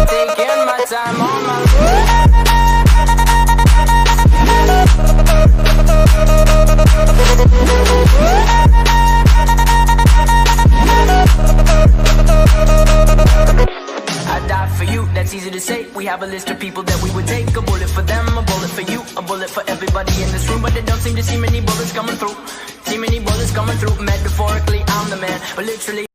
Taking my time on my That's easy to say. We have a list of people that we would take. A bullet for them, a bullet for you, a bullet for everybody in this room. But they don't seem to see many bullets coming through. See many bullets coming through. Metaphorically, I'm the man, but literally